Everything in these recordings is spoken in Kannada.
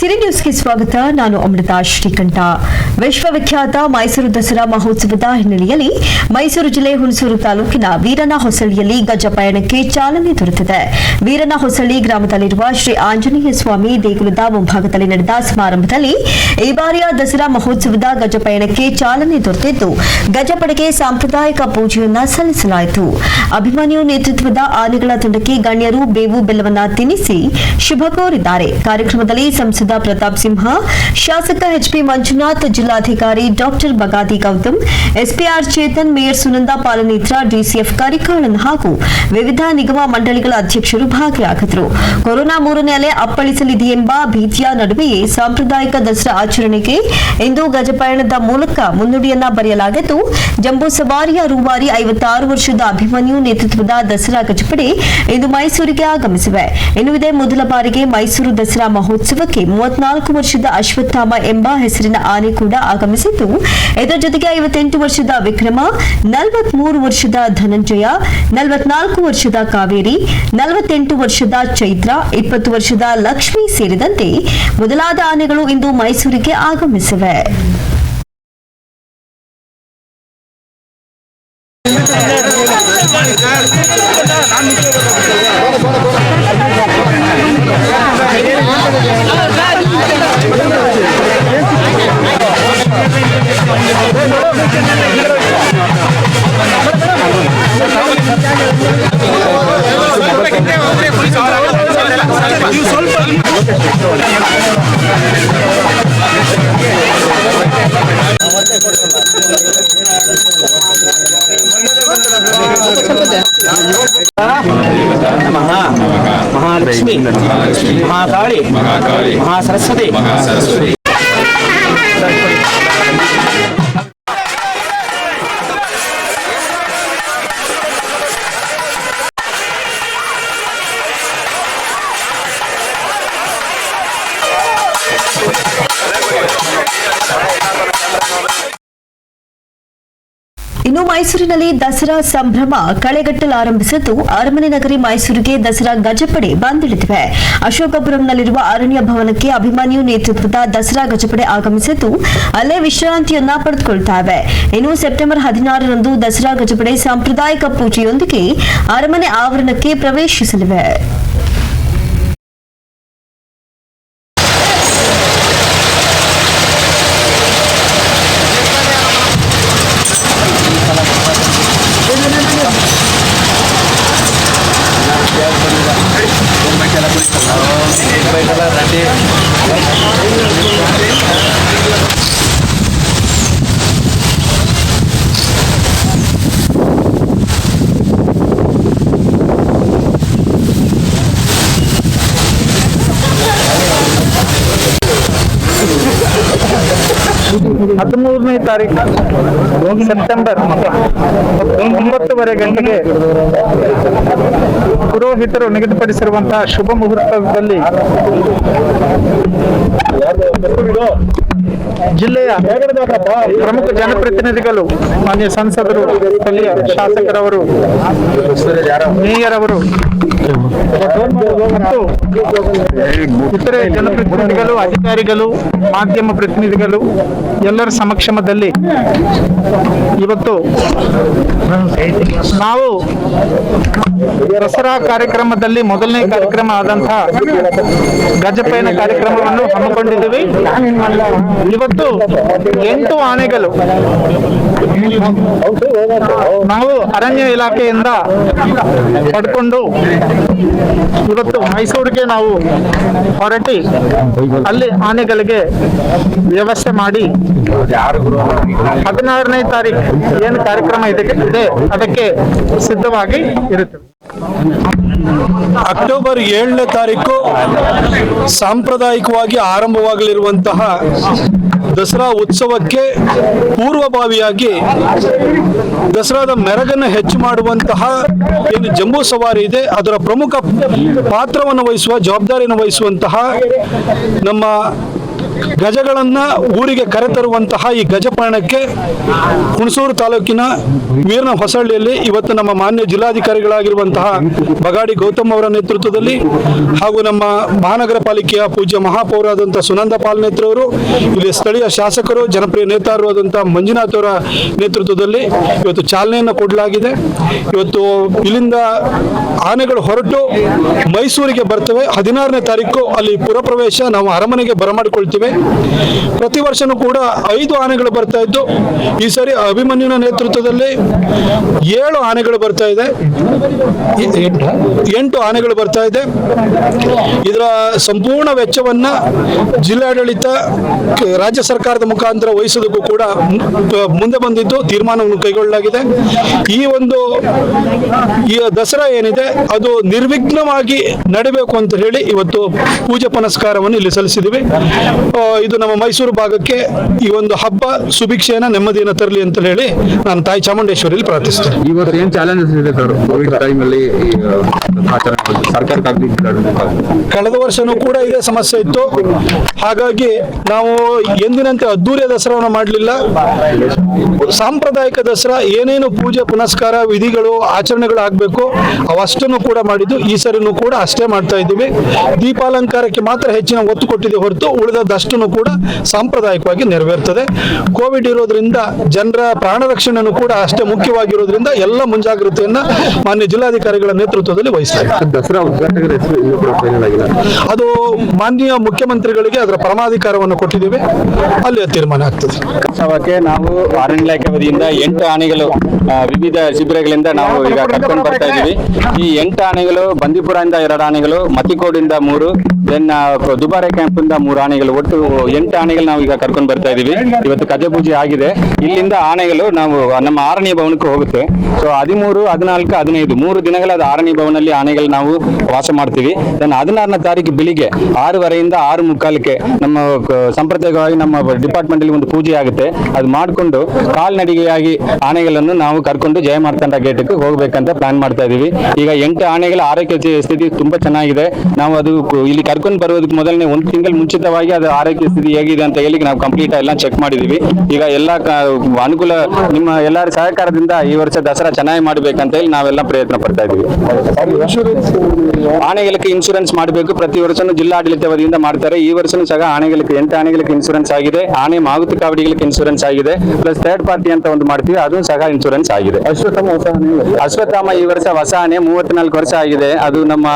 ಸಿರಿ ನ್ಯೂಸ್ಗೆ ಸ್ವಾಗತ. ನಾನು ಅಮೃತಾ ಶ್ರೀಕಂಠ. ವಿಶ್ವವಿಖ್ಯಾತ ಮೈಸೂರು ದಸರಾ ಮಹೋತ್ಸವದ ಹಿನ್ನೆಲೆಯಲ್ಲಿ ಮೈಸೂರು ಜಿಲ್ಲೆ ಹುಣಸೂರು ತಾಲೂಕಿನ ವೀರನಹೊಸಳ್ಳಿಯಲ್ಲಿ ಗಜ ಪಯಣಕ್ಕೆ ಚಾಲನೆ ದೊರೆತಿದೆ. ವೀರನಹೊಸಳ್ಳಿ ಗ್ರಾಮದಲ್ಲಿರುವ ಶ್ರೀ ಆಂಜನೇಯ ಸ್ವಾಮಿ ದೇಗುಲದ ಮುಂಭಾಗದಲ್ಲಿ ನಡೆದ ಸಮಾರಂಭದಲ್ಲಿ ಈ ಬಾರಿಯ ದಸರಾ ಮಹೋತ್ಸವದ ಗಜ ಪಯಣಕ್ಕೆ ಚಾಲನೆ ದೊರೆತಿದ್ದು ಗಜಪಡೆಗೆ ಸಾಂಪ್ರದಾಯಿಕ ಪೂಜೆಯನ್ನ ಸಲ್ಲಿಸಲಾಯಿತು. ಅಭಿಮನ್ಯು ನೇತೃತ್ವದ ಆನೆಗಳ ತಂಡಕ್ಕೆ ಗಣ್ಯರು ಬೇವು ಬೆಲ್ಲವನ್ನ ತಿನ್ನಿಸಿ ಶುಭ ಕೋರಿದ್ದಾರೆ. ಕಾರ್ಯಕ್ರಮದಲ್ಲಿ ಸಂಸದ ಪ್ರತಾಪ್ ಸಿಂಹ, ಶಾಸಕ ಎಚ್ಪಿ ಮಂಜುನಾಥ್, ಜಿಲ್ಲಾಧಿಕಾರಿ doctor Bagadi Gautam, SP R Chetan, mayor Sunanda Palanetra, DCF Karikalan ಹಾಗೂ ವಿವಿಧ ನಿಗಮ ಮಂಡಳಿಗಳ ಅಧ್ಯಕ್ಷರು ಭಾಗಿಯಾಗಿದ್ದರು. ಕೊರೋನಾ ಮೂರನೇ ಅಲೆ ಅಪ್ಪಳಿಸಲಿದೆ ಎಂಬ ಭೀತಿಯ ನಡುವೆಯೇ ಸಾಂಪ್ರದಾಯಿಕ ದಸರಾ ಆಚರಣೆಗೆ ಇಂದು ಗಜಪಯಣದ ಮೂಲಕ ಮುನ್ನುಡಿಯನ್ನ ಬರೆಯಲಾಗಿದ್ದು, ಜಂಬೂ ಸವಾರಿಯ ರೂವಾರಿ 56 ವರ್ಷದ ಅಭಿಮನ್ಯು ನೇತೃತ್ವದ ದಸರಾ ಗಜಪಡೆ ಇಂದು ಮೈಸೂರಿಗೆ ಆಗಮಿಸಿವೆ. ಇನ್ನು ಇದೇ ಮೊದಲ ಬಾರಿಗೆ ಮೈಸೂರು ದಸರಾ ಮಹೋತ್ಸವಕ್ಕೆ 34 ವರ್ಷದ ಅಶ್ವತ್ಥಾಮ ಎಂಬ ಹೆಸರಿನ ಆನೆ ಕೂಡ ಆಗಮಿಸಿದ್ದು, ಇದರ ಜೊತೆಗೆ 58 ವರ್ಷದ ವಿಕ್ರಮ, 43 ವರ್ಷದ ಧನಂಜಯ, 44 ವರ್ಷದ ಕಾವೇರಿ, 48 ವರ್ಷದ ಚೈತ್ರ, 20 ವರ್ಷದ ಲಕ್ಷ್ಮಿ ಸೇರಿದಂತೆ ಮೊದಲಾದ ಆನೆಗಳು ಇಂದು ಮೈಸೂರಿಗೆ ಆಗಮಿಸಿವೆ. महालक्ष्मी, महाकाली, महासरस्वती, ಇನ್ನು ಮೈಸೂರಿನಲ್ಲಿ ದಸರಾ ಸಂಭ್ರಮ ಕಳೆಗಟ್ಟಲಾರಂಭಿಸಿದ್ದು, ಅರಮನೆ ನಗರಿ ಮೈಸೂರಿಗೆ ದಸರಾ ಗಜಪಡೆ ಬಂದಿಳಿದಿವೆ. ಅಶೋಕಪುರಂನಲ್ಲಿರುವ ಅರಣ್ಯ ಭವನಕ್ಕೆ ಅಭಿಮನ್ಯು ನೇತೃತ್ವದ ದಸರಾ ಗಜಪಡೆ ಆಗಮಿಸಿದ್ದು, ಅಲ್ಲೇ ವಿಶ್ರಾಂತಿಯನ್ನ ಪಡೆದುಕೊಳ್ತಾ ಇನ್ನು ಸೆಪ್ಟೆಂಬರ್ 16ರಂದು ದಸರಾ ಗಜಪಡೆ ಸಾಂಪ್ರದಾಯಿಕ ಪೂಜೆಯೊಂದಿಗೆ ಅರಮನೆ ಆವರಣಕ್ಕೆ ಪ್ರವೇಶಿಸಲಿವೆ. ಹದಿಮೂರನೇ ತಾರೀಕು ಸೆಪ್ಟೆಂಬರ್ 9:30 ಗಂಟೆಗೆ ಪುರೋಹಿತರು ನಿಗದಿಪಡಿಸಿರುವಂತಹ ಶುಭ ಮುಹೂರ್ತದಲ್ಲಿ ಜಿಲ್ಲೆಯ ಪ್ರಮುಖ ಜನಪ್ರತಿನಿಧಿಗಳು, ಮಾನ್ಯ ಸಂಸದರು, ಸ್ಥಳೀಯ ಶಾಸಕರವರು, ಮೇಯರ್ ಅವರು ಮತ್ತು ಇತರೆ ಜನಪ್ರತಿನಿಧಿಗಳು, ಅಧಿಕಾರಿಗಳು, ಮಾಧ್ಯಮ ಪ್ರತಿನಿಧಿಗಳು ಎಲ್ಲರ ಸಮಕ್ಷಮದಲ್ಲಿ ಇವತ್ತು ನಾವು ದಸರಾ ಕಾರ್ಯಕ್ರಮದಲ್ಲಿ ಮೊದಲನೇ ಕಾರ್ಯಕ್ರಮ ಆದಂತಹ ಗಜಪಯಣ ಕಾರ್ಯಕ್ರಮವನ್ನು ಹಮ್ಮಿಕೊಂಡಿದ್ದೀವಿ. ಇವತ್ತು 8 ಆನೆಗಳು ನಾವು ಅರಣ್ಯ ಇಲಾಖೆಯಿಂದ ಪಡ್ಕೊಂಡು ಇವತ್ತು ಮೈಸೂರಿಗೆ ನಾವು ಹೊರಟಿ ಅಲ್ಲಿ ಆನೆಗಳಿಗೆ ವ್ಯವಸ್ಥೆ ಮಾಡಿ 16ನೇ ತಾರೀಕು ಏನು ಕಾರ್ಯಕ್ರಮ ಇದೆ ಅದಕ್ಕೆ ಸಿದ್ಧವಾಗಿ ಇರುತ್ತೆ. ಅಕ್ಟೋಬರ್ 7ನೇ ತಾರೀಕು ಸಾಂಪ್ರದಾಯಿಕವಾಗಿ ಆರಂಭವಾಗಲಿರುವಂತಹ ದಸರಾ ಉತ್ಸವಕ್ಕೆ ಪೂರ್ವಭಾವಿಯಾಗಿ ದಸರಾದ ಮೆರಗನ್ನು ಹೆಚ್ಚು ಮಾಡುವಂತಹ ಏನು ಜಂಬೂ ಸವಾರಿ ಇದೆ ಅದರ ಪ್ರಮುಖ ಪಾತ್ರವನ್ನು ವಹಿಸುವ ಜವಾಬ್ದಾರಿಯನ್ನು ವಹಿಸುವಂತಹ ನಮ್ಮ ಗಜಗಳನ್ನ ಊರಿಗೆ ಕರೆತರುವಂತಹ ಈ ಗಜಪಯಣಕ್ಕೆ ಹುಣಸೂರು ತಾಲೂಕಿನ ವೀರನ ಹೊಸಳ್ಳಿಯಲ್ಲಿ ಇವತ್ತು ನಮ್ಮ ಮಾನ್ಯ ಜಿಲ್ಲಾಧಿಕಾರಿಗಳಾಗಿರುವಂತಹ ಬಗಾಡಿ ಗೌತಮ್ ಅವರ ನೇತೃತ್ವದಲ್ಲಿ ಹಾಗೂ ನಮ್ಮ ಮಹಾನಗರ ಪಾಲಿಕೆಯ ಪೂಜ್ಯ ಮಹಾಪೌರಾದಂತಹ ಸುನಂದ ಪಾಲ್ನೇತ್ರ ಅವರು, ಇಲ್ಲಿ ಸ್ಥಳೀಯ ಶಾಸಕರು, ಜನಪ್ರಿಯ ನೇತಾರರು ಆದಂತಹ ಮಂಜುನಾಥ್ ಅವರ ನೇತೃತ್ವದಲ್ಲಿ ಇವತ್ತು ಚಾಲನೆಯನ್ನು ಕೊಡಲಾಗಿದೆ. ಇವತ್ತು ಇಲ್ಲಿಂದ ಆನೆಗಳು ಹೊರಟು ಮೈಸೂರಿಗೆ ಬರ್ತವೆ. 16ನೇ ತಾರೀಕು ಅಲ್ಲಿ ಪುರಪ್ರವೇಶ, ನಾವು ಅರಮನೆಗೆ ಬರಮಾಡಿಕೊಳ್ತೀವಿ. ಪ್ರತಿ ವರ್ಷನೂ ಕೂಡ 5 ಆನೆಗಳು ಬರ್ತಾ ಇದ್ದು, ಈ ಸರಿ ಅಭಿಮನ್ಯುನ ನೇತೃತ್ವದಲ್ಲಿ 7 ಆನೆಗಳು ಬರ್ತಾ ಇದೆ, 8 ಆನೆಗಳು ಬರ್ತಾ ಇದೆ. ಇದರ ಸಂಪೂರ್ಣ ವೆಚ್ಚವನ್ನ ಜಿಲ್ಲಾಡಳಿತ ರಾಜ್ಯ ಸರ್ಕಾರದ ಮುಖಾಂತರ ವಹಿಸೋದಕ್ಕೂ ಕೂಡ ಮುಂದೆ ಬಂದಿದ್ದು ತೀರ್ಮಾನವನ್ನು ಕೈಗೊಳ್ಳಲಾಗಿದೆ. ಈ ದಸರಾ ಏನಿದೆ ಅದು ನಿರ್ವಿಘ್ನವಾಗಿ ನಡೀಬೇಕು ಅಂತ ಹೇಳಿ ಇವತ್ತು ಪೂಜೆ ಪುನಸ್ಕಾರವನ್ನು ಇಲ್ಲಿ ಸಲ್ಲಿಸಿದ್ದೀವಿ. ಇದು ನಮ್ಮ ಮೈಸೂರು ಭಾಗಕ್ಕೆ ಈ ಒಂದು ಹಬ್ಬ ಸುಭಿಕ್ಷೆಯನ್ನ, ನೆಮ್ಮದಿಯನ್ನು ತರಲಿ ಅಂತ ಹೇಳಿ ನಾನು ತಾಯಿ ಚಾಮುಂಡೇಶ್ವರಿಯಲ್ಲಿ ಪ್ರಾರ್ಥಿಸ್ತೇನೆ. ಈ ವರ್ಷ ಏನ್ ಚಾಲೆಂಜಸ್ ಇದೆ ಸರ್ ಕೋವಿಡ್ ಟೈಮ್ ಅಲ್ಲಿ ಸರ್ಕಾರಕ್ಕಾಗಲಿ? ಕಳೆದ ವರ್ಷನೂ ಕೂಡ ಇದೇ ಸಮಸ್ಯೆ ಇತ್ತು. ಹಾಗಾಗಿ ನಾವು ಎಂದಿನಂತೆ ಅದ್ದೂರಿಯ ದಸರಾವನ್ನು ಮಾಡಲಿಲ್ಲ. ಸಾಂಪ್ರದಾಯಿಕ ದಸರಾ ಏನೇನು ಪೂಜೆ ಪುನಸ್ಕಾರ ವಿಧಿಗಳು ಆಚರಣೆಗಳು ಆಗಬೇಕು ಅವಷ್ಟನ್ನು ಕೂಡ ಮಾಡಿದ್ದು. ಈ ಸರಿನೂ ಕೂಡ ಅಷ್ಟೇ ಮಾಡ್ತಾ ಇದ್ದೀವಿ. ದೀಪಾಲಂಕಾರಕ್ಕೆ ಮಾತ್ರ ಹೆಚ್ಚಿನ ಒತ್ತು ಕೊಟ್ಟಿದೆ ಹೊರತು ಉಳಿದದಷ್ಟನ್ನು ಕೂಡ ಸಾಂಪ್ರದಾಯಿಕವಾಗಿ ನೆರವೇರ್ತದೆ. ಕೋವಿಡ್ ಇರೋದ್ರಿಂದ ಜನರ ಪ್ರಾಣ ರಕ್ಷಣೆನೂ ಕೂಡ ಅಷ್ಟೇ ಮುಖ್ಯವಾಗಿರೋದ್ರಿಂದ ಎಲ್ಲ ಮುಂಜಾಗ್ರತೆಯನ್ನ ಮಾನ್ಯ ಜಿಲ್ಲಾಧಿಕಾರಿಗಳ ನೇತೃತ್ವದಲ್ಲಿ ವಹಿಸಲಾಗಿದೆ. ದಸರಾ ಉದ್ಘಾಟಕರ ಹೆಸರು ಇನ್ನೂ ಕೂಡ ಫೈನಲ್ ಆಗಿಲ್ಲ. ಅದು ಮಾನ್ಯ ಮುಖ್ಯಮಂತ್ರಿಗಳಿಗೆ ಅದರ ಪರಮಾಧಿಕಾರವನ್ನು ಕೊಟ್ಟಿದ್ದೇವೆ, ಅಲ್ಲಿ ತೀರ್ಮಾನ ಆಗ್ತದೆ. ಉತ್ಸವಕ್ಕೆ ನಾವು ಅರಣ್ಯ ಇಲಾಖೆ ವತಿಯಿಂದ 8 ಆನೆಗಳು ವಿವಿಧ ಶಿಬಿರಗಳಿಂದ ನಾವು ಈಗ ಕರ್ಕೊಂಡು ಬರ್ತಾ ಇದ್ದೀವಿ. ಈ 8 ಆನೆಗಳು ಬಂದೀಪುರದಿಂದ 2 ಆನೆಗಳು, ಮತಿಕೋಡಿಂದ 3, ದೆನ್ ದುಬಾರೆ ಕ್ಯಾಂಪ್ ಇಂದ 3 ಆನೆಗಳು, ಒಟ್ಟು 8 ಆನೆಗಳು ನಾವು ಈಗ ಕರ್ಕೊಂಡು ಬರ್ತಾ ಇದ್ದೀವಿ. ಇವತ್ತು ಕಜೆ ಪೂಜೆ ಆಗಿದೆ. ಇಲ್ಲಿಂದ ಆನೆಗಳು ನಾವು ನಮ್ಮ ಆರಣ್ಯ ಭವನಕ್ಕೆ ಹೋಗುತ್ತೆ. ಸೊ 13, 14, 15 3 ದಿನಗಳ ಆರಣ್ಯ ಭವನಲ್ಲಿ ಆನೆಗಳು ನಾವು ವಾಸ ಮಾಡ್ತೀವಿ. ದೆನ್ 16ನೇ ತಾರೀಕು ಬೆಳಿಗ್ಗೆ 6:15 6:45 ನಮ್ಮ ಸಂಪ್ರದಾಯವಾಗಿ ನಮ್ಮ ಡಿಪಾರ್ಟ್ಮೆಂಟ್ ಅಲ್ಲಿ ಒಂದು ಪೂಜೆ ಆಗುತ್ತೆ. ಅದು ಮಾಡಿಕೊಂಡು ಕಾಲ್ನಡಿಗೆಯಾಗಿ ಆನೆಗಳನ್ನು ನಾವು ಕರ್ಕೊಂಡು ಜಯಮಾರ್ತಾಂಡ ಗೇಟ್ಗೆ ಹೋಗ್ಬೇಕಂತ ಪ್ಲಾನ್ ಮಾಡ್ತಾ ಇದೀವಿ. ಈಗ 8 ಆನೆಗಳ ಆರೋಗ್ಯ ಸ್ಥಿತಿ ತುಂಬಾ ಚೆನ್ನಾಗಿದೆ. ನಾವು ಅದು ಇಲ್ಲಿ ಕರ್ಕೊಂಡು ಬರೋದಕ್ಕೆ ಮೊದಲನೇ 1 ತಿಂಗಳು ಮುಂಚಿತವಾಗಿ ಅದು ಆರೋಗ್ಯ ಸ್ಥಿತಿ ಹೇಗಿದೆ ಅಂತ ಹೇಳಿ ನಾವು ಕಂಪ್ಲೀಟ್ ಎಲ್ಲ ಚೆಕ್ ಮಾಡಿದೀವಿ. ಈಗ ಎಲ್ಲ ಅನುಕೂಲ ನಿಮ್ಮ ಎಲ್ಲರ ಸಹಕಾರದಿಂದ ಈ ವರ್ಷ ದಸರಾ ಚೆನ್ನಾಗಿ ಮಾಡ್ಬೇಕಂತ ಹೇಳಿ ನಾವೆಲ್ಲ ಪ್ರಯತ್ನ ಪಡ್ತಾ ಇದೀವಿ. ಆನೆಗಳಿಗೆ ಇನ್ಶೂರೆನ್ಸ್ ಮಾಡಬೇಕು. ಪ್ರತಿ ವರ್ಷನೂ ಜಿಲ್ಲಾಡಳಿತ ವತಿಯಿಂದ ಮಾಡ್ತಾರೆ. ಈ ವರ್ಷನೂ ಸಹ ಆನೆಗಳಿಗೆ 8 ಆನೆಗಳಿಗೆ ಇನ್ಶೂರೆನ್ಸ್ ಆಗಿದೆ. ಆನೆ ಮಾಗುತಿ ಕಾವಡಿಗಳಿಗೆ ಇನ್ಶೂರೆನ್ಸ್ ಆಗಿದೆ. ಪ್ಲಸ್ ಥರ್ಡ್ ಪಾರ್ಟಿ ಅಂತ ಒಂದು ಮಾಡ್ತೀವಿ, ಅದು ಸಹ ಇನ್ಶೂರೆನ್ಸ್ ಆಗಿದೆ. ಅಶ್ವತ್ಥಾಮ ಈ ವರ್ಷ ಹೊಸ ಆನೆ 34 ವರ್ಷ ಆಗಿದೆ. ಅದು ನಮ್ಮ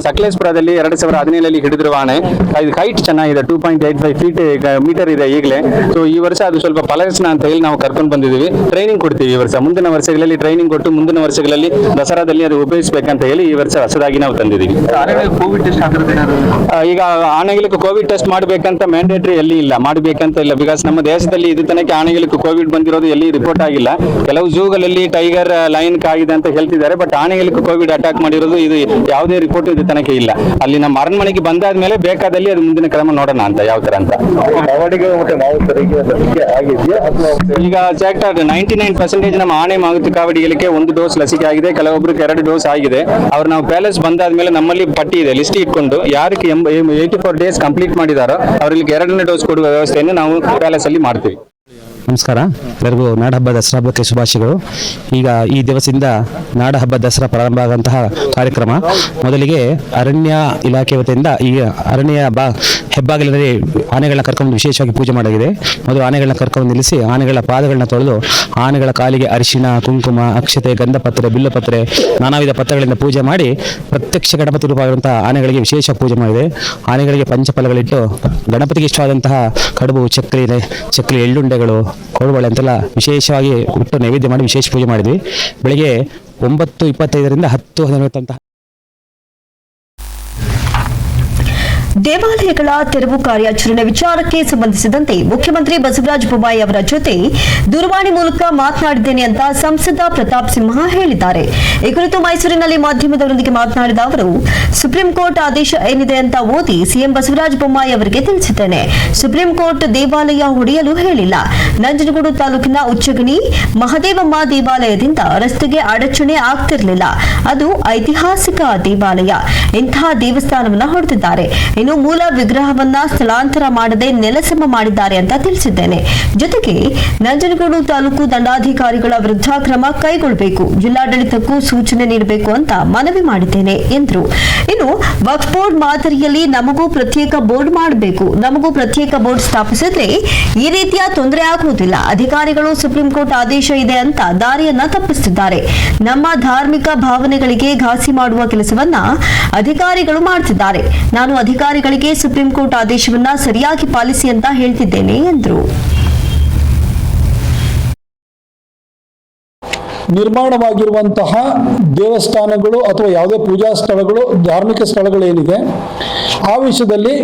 ಸಕಲೇಶ್ಪುರದಲ್ಲಿ 2017 ಹಿಡಿದಿರುವ ಆನೆ. ಇದು ಹೈಟ್ ಚೆನ್ನಾಗಿದೆ, 2.85 ಮೀಟರ್ ಇದೆ ಈಗಲೇ. ಸೊ ಈ ವರ್ಷ ಅದು ಸ್ವಲ್ಪ ಫಲಕ್ಷಣ ಅಂತ ಹೇಳಿ ನಾವು ಕರ್ಕೊಂಡು ಬಂದಿದ್ದೀವಿ. ಟ್ರೈನಿಂಗ್ ಕೊಡ್ತೀವಿ ಈ ವರ್ಷ. ಮುಂದಿನ ವರ್ಷಗಳಲ್ಲಿ ಟ್ರೈನಿಂಗ್ ಕೊಟ್ಟು ಮುಂದಿನ ವರ್ಷಗಳಲ್ಲಿ ದಸರಾದಲ್ಲಿ ಅದು ಉಪಯೋಗಿಸಬೇಕಂತ ಹೇಳಿ ಈ ವರ್ಷ ಹೊಸದಾಗಿ ನಾವು ತಂದಿದ್ದೀವಿ. ಕೋವಿಡ್ ಟೆಸ್ಟ್ ಈಗ ಆನೆಗಳಿಗೆ ಕೋವಿಡ್ ಟೆಸ್ಟ್ ಮಾಡಬೇಕಂತ ಮ್ಯಾಂಡೇಟರಿ ಎಲ್ಲಿ ಇಲ್ಲ, ಮಾಡಬೇಕಂತ ಇಲ್ಲ. ಬಿಕಾಸ್ ನಮ್ಮ ದೇಶದಲ್ಲಿ ಇದು ತನಕ ಆನೆಗಳಿಗೆ ಕೋವಿಡ್ ಬಂದಿರೋದು ಎಲ್ಲಿ ರಿಪೋರ್ಟ್ ಆಗಿಲ್ಲ. ಕೆಲವು ಝೂಗಳಲ್ಲಿ ಟೈಗರ್ ಲಯನ್ ಆಗಿದೆ ಅಂತ ಹೇಳ್ತಿದ್ದಾರೆ, ಬಟ್ ಆನೆಗಳಿಗೆ ಕೋವಿಡ್ ಅಟ್ಯಾಕ್ ಮಾಡಿರೋದು ಇದು ಯಾವುದೇ ರಿಪೋರ್ಟ್ ಇದು ತನಕ ಇಲ್ಲ. ಅಲ್ಲಿ ನಮ್ಮ ಅರಣ್ಮನೆಗೆ ಬಂದಾದ್ಮೇಲೆ ಬೇಕಾದಲ್ಲಿ ಅದು ಮುಂದಿನ ಕ್ರಮ ನೋಡೋಣ ಅಂತ ಯಾವ ತರ ಅಂತ. ಈಗ 99% ನಮ್ಮ ಆನೆ ಮಾಗುತಿ ಕಾವಡಿಗಳಿಗೆ 1 ಡೋಸ್ ಲಸಿಕೆ ಆಗಿದೆ. ಕೆಲವೊಬ್ಬರಿಗೆ 2 ಡೋಸ್ ಆಗಿದೆ. ಅವ್ರು ನಾವು ಪ್ಯಾಲೇಸ್ ಬಂದಾದ್ಮೇಲೆ ನಮ್ಮಲ್ಲಿ ಪಟ್ಟಿ ಇದೆ, ಲಿಸ್ಟ್ ಇಟ್ಕೊಂಡು ಯಾರಿಗೆ 84 ಡೇಸ್ ಕಂಪ್ಲೀಟ್ ಮಾಡಿದಾರೋ ಅವರಿಗೆ 2ನೇ ಡೋಸ್ ಕೊಡುವ ವ್ಯವಸ್ಥೆಯನ್ನು ನಾವು ಪ್ಯಾಲೇಸ್ ಅಲ್ಲಿ ಮಾಡ್ತೀವಿ. ನಮಸ್ಕಾರ, ಎಲ್ಲರಿಗೂ ನಾಡಹಬ್ಬ ದಸರಾ ಹಬ್ಬಕ್ಕೆ ಶುಭಾಶಯಗಳು. ಈಗ ಈ ದಿವಸದಿಂದ ನಾಡಹಬ್ಬ ದಸರಾ ಪ್ರಾರಂಭ ಆಗುವಂತಹ ಕಾರ್ಯಕ್ರಮ ಮೊದಲಿಗೆ ಅರಣ್ಯ ಇಲಾಖೆ ವತಿಯಿಂದ ಈ ಅರಣ್ಯ ಹೆಬ್ಬಾಗಿಲಿನಲ್ಲಿ ಆನೆಗಳನ್ನ ಕರ್ಕೊಂಡು ವಿಶೇಷವಾಗಿ ಪೂಜೆ ಮಾಡಲಾಗಿದೆ. ಮೊದಲು ಆನೆಗಳನ್ನ ಕರ್ಕೊಂಡು ನಿಲ್ಲಿಸಿ ಆನೆಗಳ ಪಾದಗಳನ್ನ ತೊಳೆದು ಆನೆಗಳ ಕಾಲಿಗೆ ಅರಿಶಿಣ, ಕುಂಕುಮ, ಅಕ್ಷತೆ, ಗಂಧಪತ್ರೆ, ಬಿಲ್ಲುಪತ್ರೆ, ನಾನಾ ವಿಧ ಪತ್ರಗಳಿಂದ ಪೂಜೆ ಮಾಡಿ ಪ್ರತ್ಯಕ್ಷ ಗಣಪತಿ ರೂಪವಾಗಿರುವಂತಹ ಆನೆಗಳಿಗೆ ವಿಶೇಷ ಪೂಜೆ ಮಾಡಿದೆ. ಆನೆಗಳಿಗೆ ಪಂಚಫಲಗಳಿಟ್ಟು ಗಣಪತಿಗೆ ಇಷ್ಟವಾದಂತಹ ಕಡುಬು, ಚಕ್ಲಿ, ಎಳ್ಳುಂಡೆಗಳು, ಕೋಡುಬಳೆ ಅಂತೆಲ್ಲ ವಿಶೇಷವಾಗಿ ಇಟ್ಟು ನೈವೇದ್ಯ ಮಾಡಿ ವಿಶೇಷ ಪೂಜೆ ಮಾಡಿದ್ವಿ. ಬೆಳಿಗ್ಗೆ 9:25ರಿಂದ 10:15 ದೇವಾಲಯಗಳ ತೆರವು ಕಾರ್ಯಾಚರಣೆ ವಿಚಾರಕ್ಕೆ ಸಂಬಂಧಿಸಿದಂತೆ ಮುಖ್ಯಮಂತ್ರಿ ಬಸವರಾಜ ಬೊಮ್ಮಾಯಿ ಅವರ ಜೊತೆ ದೂರವಾಣಿ ಮೂಲಕ ಮಾತನಾಡಿದ್ದೇನೆ ಅಂತ ಸಂಸದ ಪ್ರತಾಪ್ ಸಿಂಹ ಹೇಳಿದ್ದಾರೆ. ಈ ಕುರಿತು ಮೈಸೂರಿನಲ್ಲಿ ಮಾಧ್ಯಮದವರೊಂದಿಗೆ ಮಾತನಾಡಿದ ಅವರು, ಸುಪ್ರೀಂ ಕೋರ್ಟ್ ಆದೇಶ ಏನಿದೆ ಅಂತ ಓದಿ ಸಿಎಂ ಬಸವರಾಜ ಬೊಮ್ಮಾಯಿ ಅವರಿಗೆ ತಿಳಿಸಿದ್ದೇನೆ. ಸುಪ್ರೀಂ ಕೋರ್ಟ್ ದೇವಾಲಯ ಹೊಡೆಯಲು ಹೇಳಿಲ್ಲ. ನಂಜನಗೂಡು ತಾಲೂಕಿನ ಉಚ್ಚಗಣಿ ಮಹದೇವಮ್ಮ ದೇವಾಲಯದಿಂದ ರಸ್ತೆಗೆ ಅಡಚಣೆ ಆಗ್ತಿರಲಿಲ್ಲ. ಅದು ಐತಿಹಾಸಿಕ ದೇವಾಲಯ. ಇಂತಹ ದೇವಸ್ಥಾನವನ್ನ ಹೊಡೆದಿದ್ದಾರೆ. ಇನ್ನು ಇನ್ನು ಮೂಲ ವಿಗ್ರಹವನ್ನ ಸ್ಥಳಾಂತರ ಮಾಡದೆ ನೆಲಸಮ ಮಾಡಿದ್ದಾರೆ ಅಂತ ತಿಳಿಸಿದ್ದೇನೆ. ಜೊತೆಗೆ ನಂಜನಗೂಡು ತಾಲೂಕು ದಂಡಾಧಿಕಾರಿಗಳ ವಿರುದ್ಧ ಕ್ರಮ ಕೈಗೊಳ್ಳಬೇಕು, ಜಿಲ್ಲಾಡಳಿತಕ್ಕೂ ಸೂಚನೆ ನೀಡಬೇಕು ಅಂತ ಮನವಿ ಮಾಡಿದ್ದೇನೆ ಎಂದರು. ಇನ್ನು ವಕ್ಫ್ ಬೋರ್ಡ್ ಮಾದರಿಯಲ್ಲಿ ನಮಗೂ ಪ್ರತ್ಯೇಕ ಬೋರ್ಡ್ ಮಾಡಬೇಕು, ನಮಗೂ ಪ್ರತ್ಯೇಕ ಬೋರ್ಡ್ ಸ್ಥಾಪಿಸಿದ್ರೆ ಈ ರೀತಿಯ ತೊಂದರೆ ಆಗುವುದಿಲ್ಲ. ಅಧಿಕಾರಿಗಳು ಸುಪ್ರೀಂ ಕೋರ್ಟ್ ಆದೇಶ ಇದೆ ಅಂತ ದಾರಿಯನ್ನ ತಪ್ಪಿಸುತ್ತಿದ್ದಾರೆ. ನಮ್ಮ ಧಾರ್ಮಿಕ ಭಾವನೆಗಳಿಗೆ ಘಾಸಿ ಮಾಡುವ ಕೆಲಸವನ್ನ ಅಧಿಕಾರಿಗಳು ಮಾಡ್ತಿದ್ದಾರೆ. ನಾನು ಅಧಿಕಾರಿಗಳಿಗೆ ಸುಪ್ರೀಂ ಕೋರ್ಟ್ ಆದೇಶವನ್ನ ಸರಿಯಾಗಿ ಪಾಲಿಸಿ ಅಂತ ಹೇಳ್ತಿದ್ದೇನೆ ಎಂದರು. ನಿರ್ಮಾಣವಾಗಿರುವಂತಹ ದೇವಸ್ಥಾನಗಳು ಅಥವಾ ಯಾವುದೇ ಪೂಜಾ ಸ್ಥಳಗಳು, ಧಾರ್ಮಿಕ ಸ್ಥಳಗಳೇನಿದೆ ಆ ವಿಷಯದಲ್ಲಿ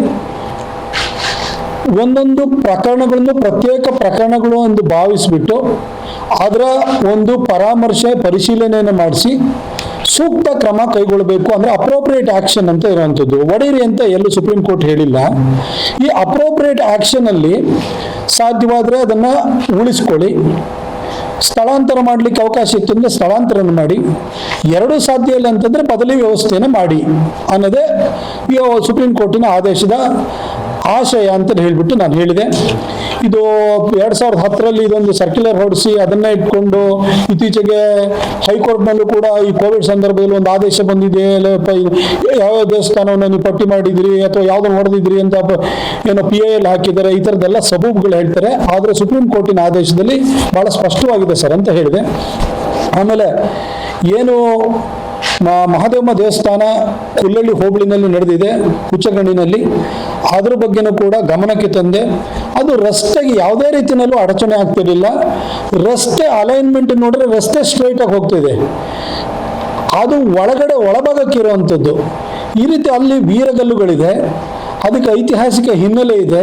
ಒಂದೊಂದು ಪ್ರಕರಣಗಳನ್ನು ಪ್ರತ್ಯೇಕ ಪ್ರಕರಣಗಳು ಎಂದು ಭಾವಿಸಿಬಿಟ್ಟು ಅದರ ಒಂದು ಪರಾಮರ್ಶೆ ಪರಿಶೀಲನೆಯನ್ನು ಮಾಡಿಸಿ ಸೂಕ್ತ ಕ್ರಮ ಕೈಗೊಳ್ಳಬೇಕು. ಅಂದರೆ ಅಪ್ರೋಪ್ರಿಯೇಟ್ ಆಕ್ಷನ್ ಅಂತ ಇರುವಂಥದ್ದು. ಒಡೆಯಿರಿ ಅಂತ ಎಲ್ಲೂ ಸುಪ್ರೀಂ ಕೋರ್ಟ್ ಹೇಳಿಲ್ಲ. ಈ ಅಪ್ರೋಪ್ರಿಯೇಟ್ ಆಕ್ಷನಲ್ಲಿ ಸಾಧ್ಯವಾದರೆ ಅದನ್ನು ಉಳಿಸ್ಕೊಳ್ಳಿ, ಸ್ಥಳಾಂತರ ಮಾಡಲಿಕ್ಕೆ ಅವಕಾಶ ಇತ್ತು ಅಂದರೆ ಸ್ಥಳಾಂತರ ಮಾಡಿ, ಎರಡೂ ಸಾಧ್ಯ ಇಲ್ಲ ಅಂತಂದರೆ ಬದಲಿ ವ್ಯವಸ್ಥೆಯನ್ನು ಮಾಡಿ ಅನ್ನೋದೇ ಸುಪ್ರೀಂ ಕೋರ್ಟಿನ ಆದೇಶದ ಆಶಯ ಅಂತ ಹೇಳಿಬಿಟ್ಟು ನಾನು ಹೇಳಿದೆ. ಇದು 2010ರಲ್ಲಿ ಇದೊಂದು ಸರ್ಕ್ಯುಲರ್ ಹೊರಡಿಸಿ ಅದನ್ನೇ ಇಟ್ಕೊಂಡು ಇತ್ತೀಚೆಗೆ ಹೈಕೋರ್ಟ್ನಲ್ಲೂ ಕೂಡ ಈ ಕೋವಿಡ್ ಸಂದರ್ಭದಲ್ಲಿ ಒಂದು ಆದೇಶ ಬಂದಿದೆ, ಯಾವ ದೇವಸ್ಥಾನವನ್ನು ನೀವು ಪಟ್ಟಿ ಮಾಡಿದಿರಿ ಅಥವಾ ಯಾವುದನ್ನು ಹೊಡೆದಿದ್ರಿ ಅಂತ ಏನೋ PIL ಹಾಕಿದ್ದಾರೆ, ಈ ಥರದ್ದೆಲ್ಲ ಸಬೂಬುಗಳು ಹೇಳ್ತಾರೆ. ಆದರೆ ಸುಪ್ರೀಂ ಕೋರ್ಟಿನ ಆದೇಶದಲ್ಲಿ ಭಾಳ ಸ್ಪಷ್ಟವಾಗಿದೆ ಸರ್ ಅಂತ ಹೇಳಿದೆ. ಆಮೇಲೆ ಏನು ಮಹಾದೇವಮ್ಮ ದೇವಸ್ಥಾನ ಹುಲ್ಲಳ್ಳಿ ಹೋಬಳಿನಲ್ಲಿ ನಡೆದಿದೆ, ಹುಚ್ಚಗಣ್ಣಿನಲ್ಲಿ, ಅದ್ರ ಬಗ್ಗೆನೂ ಕೂಡ ಗಮನಕ್ಕೆ ತಂದೆ. ಅದು ರಸ್ತೆಗೆ ಯಾವುದೇ ರೀತಿಯಲ್ಲೂ ಅಡಚಣೆ ಆಗ್ತಿರಲಿಲ್ಲ. ರಸ್ತೆ ಅಲೈನ್ಮೆಂಟ್ ನೋಡಿದ್ರೆ ರಸ್ತೆ ಸ್ಟ್ರೈಟಾಗಿ ಹೋಗ್ತಿದೆ, ಅದು ಒಳಭಾಗಕ್ಕೆ ಇರುವಂಥದ್ದು. ಈ ರೀತಿ ಅಲ್ಲಿ ವೀರಗಲ್ಲುಗಳಿದೆ, ಅದಕ್ಕೆ ಐತಿಹಾಸಿಕ ಹಿನ್ನೆಲೆ ಇದೆ.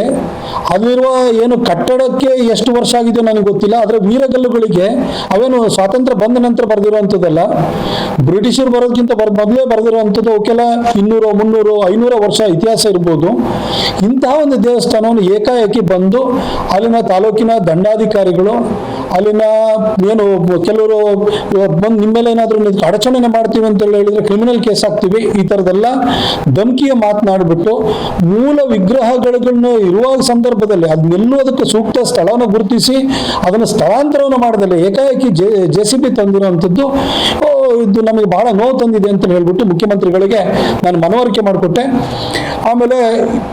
ಅಲ್ಲಿರುವ ಏನು ಕಟ್ಟಡಕ್ಕೆ ಎಷ್ಟು ವರ್ಷ ಆಗಿದೆ ನನಗೆ ಗೊತ್ತಿಲ್ಲ, ಆದರೆ ವೀರಗಲ್ಲುಗಳಿಗೆ ಅವೇನು ಸ್ವಾತಂತ್ರ್ಯ ಬಂದ ನಂತರ ಬರೆದಿರುವಂಥದ್ದಲ್ಲ, ಬ್ರಿಟಿಷರು ಬರೋದಕ್ಕಿಂತ ಮೊದಲೇ ಬರೆದಿರುವಂಥದ್ದು. ಅವಕ್ಕೆಲ್ಲ 200, 300, 500 ವರ್ಷ ಇತಿಹಾಸ ಇರ್ಬೋದು. ಇಂತಹ ಒಂದು ದೇವಸ್ಥಾನವನ್ನು ಏಕಾಏಕಿ ಬಂದು ಅಲ್ಲಿನ ತಾಲೂಕಿನ ದಂಡಾಧಿಕಾರಿಗಳು, ಅಲ್ಲಿನ ಏನು ಕೆಲವರು ಬಂದು ನಿಮ್ಮ ಮೇಲೆ ಏನಾದರೂ ಅಡಚಣೆ ಮಾಡ್ತೀವಿ ಅಂತ ಹೇಳಿದ್ರೆ ಕ್ರಿಮಿನಲ್ ಕೇಸ್ ಹಾಕ್ತೀವಿ, ಈ ಥರದ್ದೆಲ್ಲ ಧಮಕಿಯ ಮಾತನಾಡಿಬಿಟ್ಟು ಮೂಲ ವಿಗ್ರಹಗಳನ್ನು ಇರುವ ಸಂದರ್ಭದಲ್ಲಿ ಅದು ನಿಲ್ಲುವುದಕ್ಕೆ ಸೂಕ್ತ ಸ್ಥಳವನ್ನು ಗುರುತಿಸಿ ಅದನ್ನು ಸ್ಥಳಾಂತರವನ್ನು ಮಾಡದಲ್ಲಿ ಏಕಾಏಕಿ JCB ತಂದಿರುವಂಥದ್ದು ಇದು ನಮಗೆ ಬಹಳ ನೋವು ತಂದಿದೆ ಅಂತ ಹೇಳ್ಬಿಟ್ಟು ಮುಖ್ಯಮಂತ್ರಿಗಳಿಗೆ ನಾನು ಮನವರಿಕೆ ಮಾಡಿಕೊಟ್ಟೆ. ಆಮೇಲೆ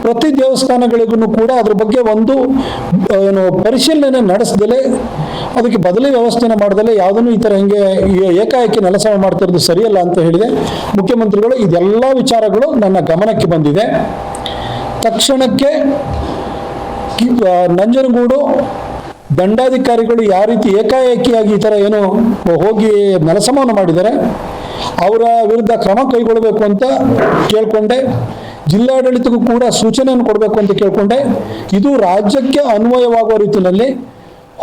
ಪ್ರತಿ ದೇವಸ್ಥಾನಗಳಿಗೂ ಕೂಡ ಅದ್ರ ಬಗ್ಗೆ ಒಂದು ಏನು ಪರಿಶೀಲನೆ ನಡೆಸದಲೇ ಅದಕ್ಕೆ ಬದಲಿ ವ್ಯವಸ್ಥೆನ ಮಾಡ್ದಲೇ ಯಾವುದನ್ನು ಈ ಥರ ಹಿಂಗೆ ಏಕಾಏಕಿ ನೆಲಸಮ ಮಾಡ್ತಿರೋದು ಸರಿಯಲ್ಲ ಅಂತ ಹೇಳಿದೆ ಮುಖ್ಯಮಂತ್ರಿಗಳು. ಇದೆಲ್ಲ ವಿಚಾರಗಳು ನನ್ನ ಗಮನಕ್ಕೆ ಬಂದಿದೆ. ತಕ್ಷಣಕ್ಕೆ ನಂಜನಗೂಡು ದಂಡಾಧಿಕಾರಿಗಳು ಯಾವ ರೀತಿ ಏಕಾಏಕಿಯಾಗಿ ಈ ಥರ ಏನು ಹೋಗಿ ನೆಲಸಮವನ್ನು ಮಾಡಿದ್ದಾರೆ ಅವರ ವಿರುದ್ಧ ಕ್ರಮ ಕೈಗೊಳ್ಳಬೇಕು ಅಂತ ಕೇಳಿಕೊಂಡೆ. ಜಿಲ್ಲಾಡಳಿತಕ್ಕೂ ಕೂಡ ಸೂಚನೆಯನ್ನು ಕೊಡಬೇಕು ಅಂತ ಕೇಳಿಕೊಂಡೆ. ಇದು ರಾಜ್ಯಕ್ಕೆ ಅನ್ವಯವಾಗುವ ರೀತಿಯಲ್ಲಿ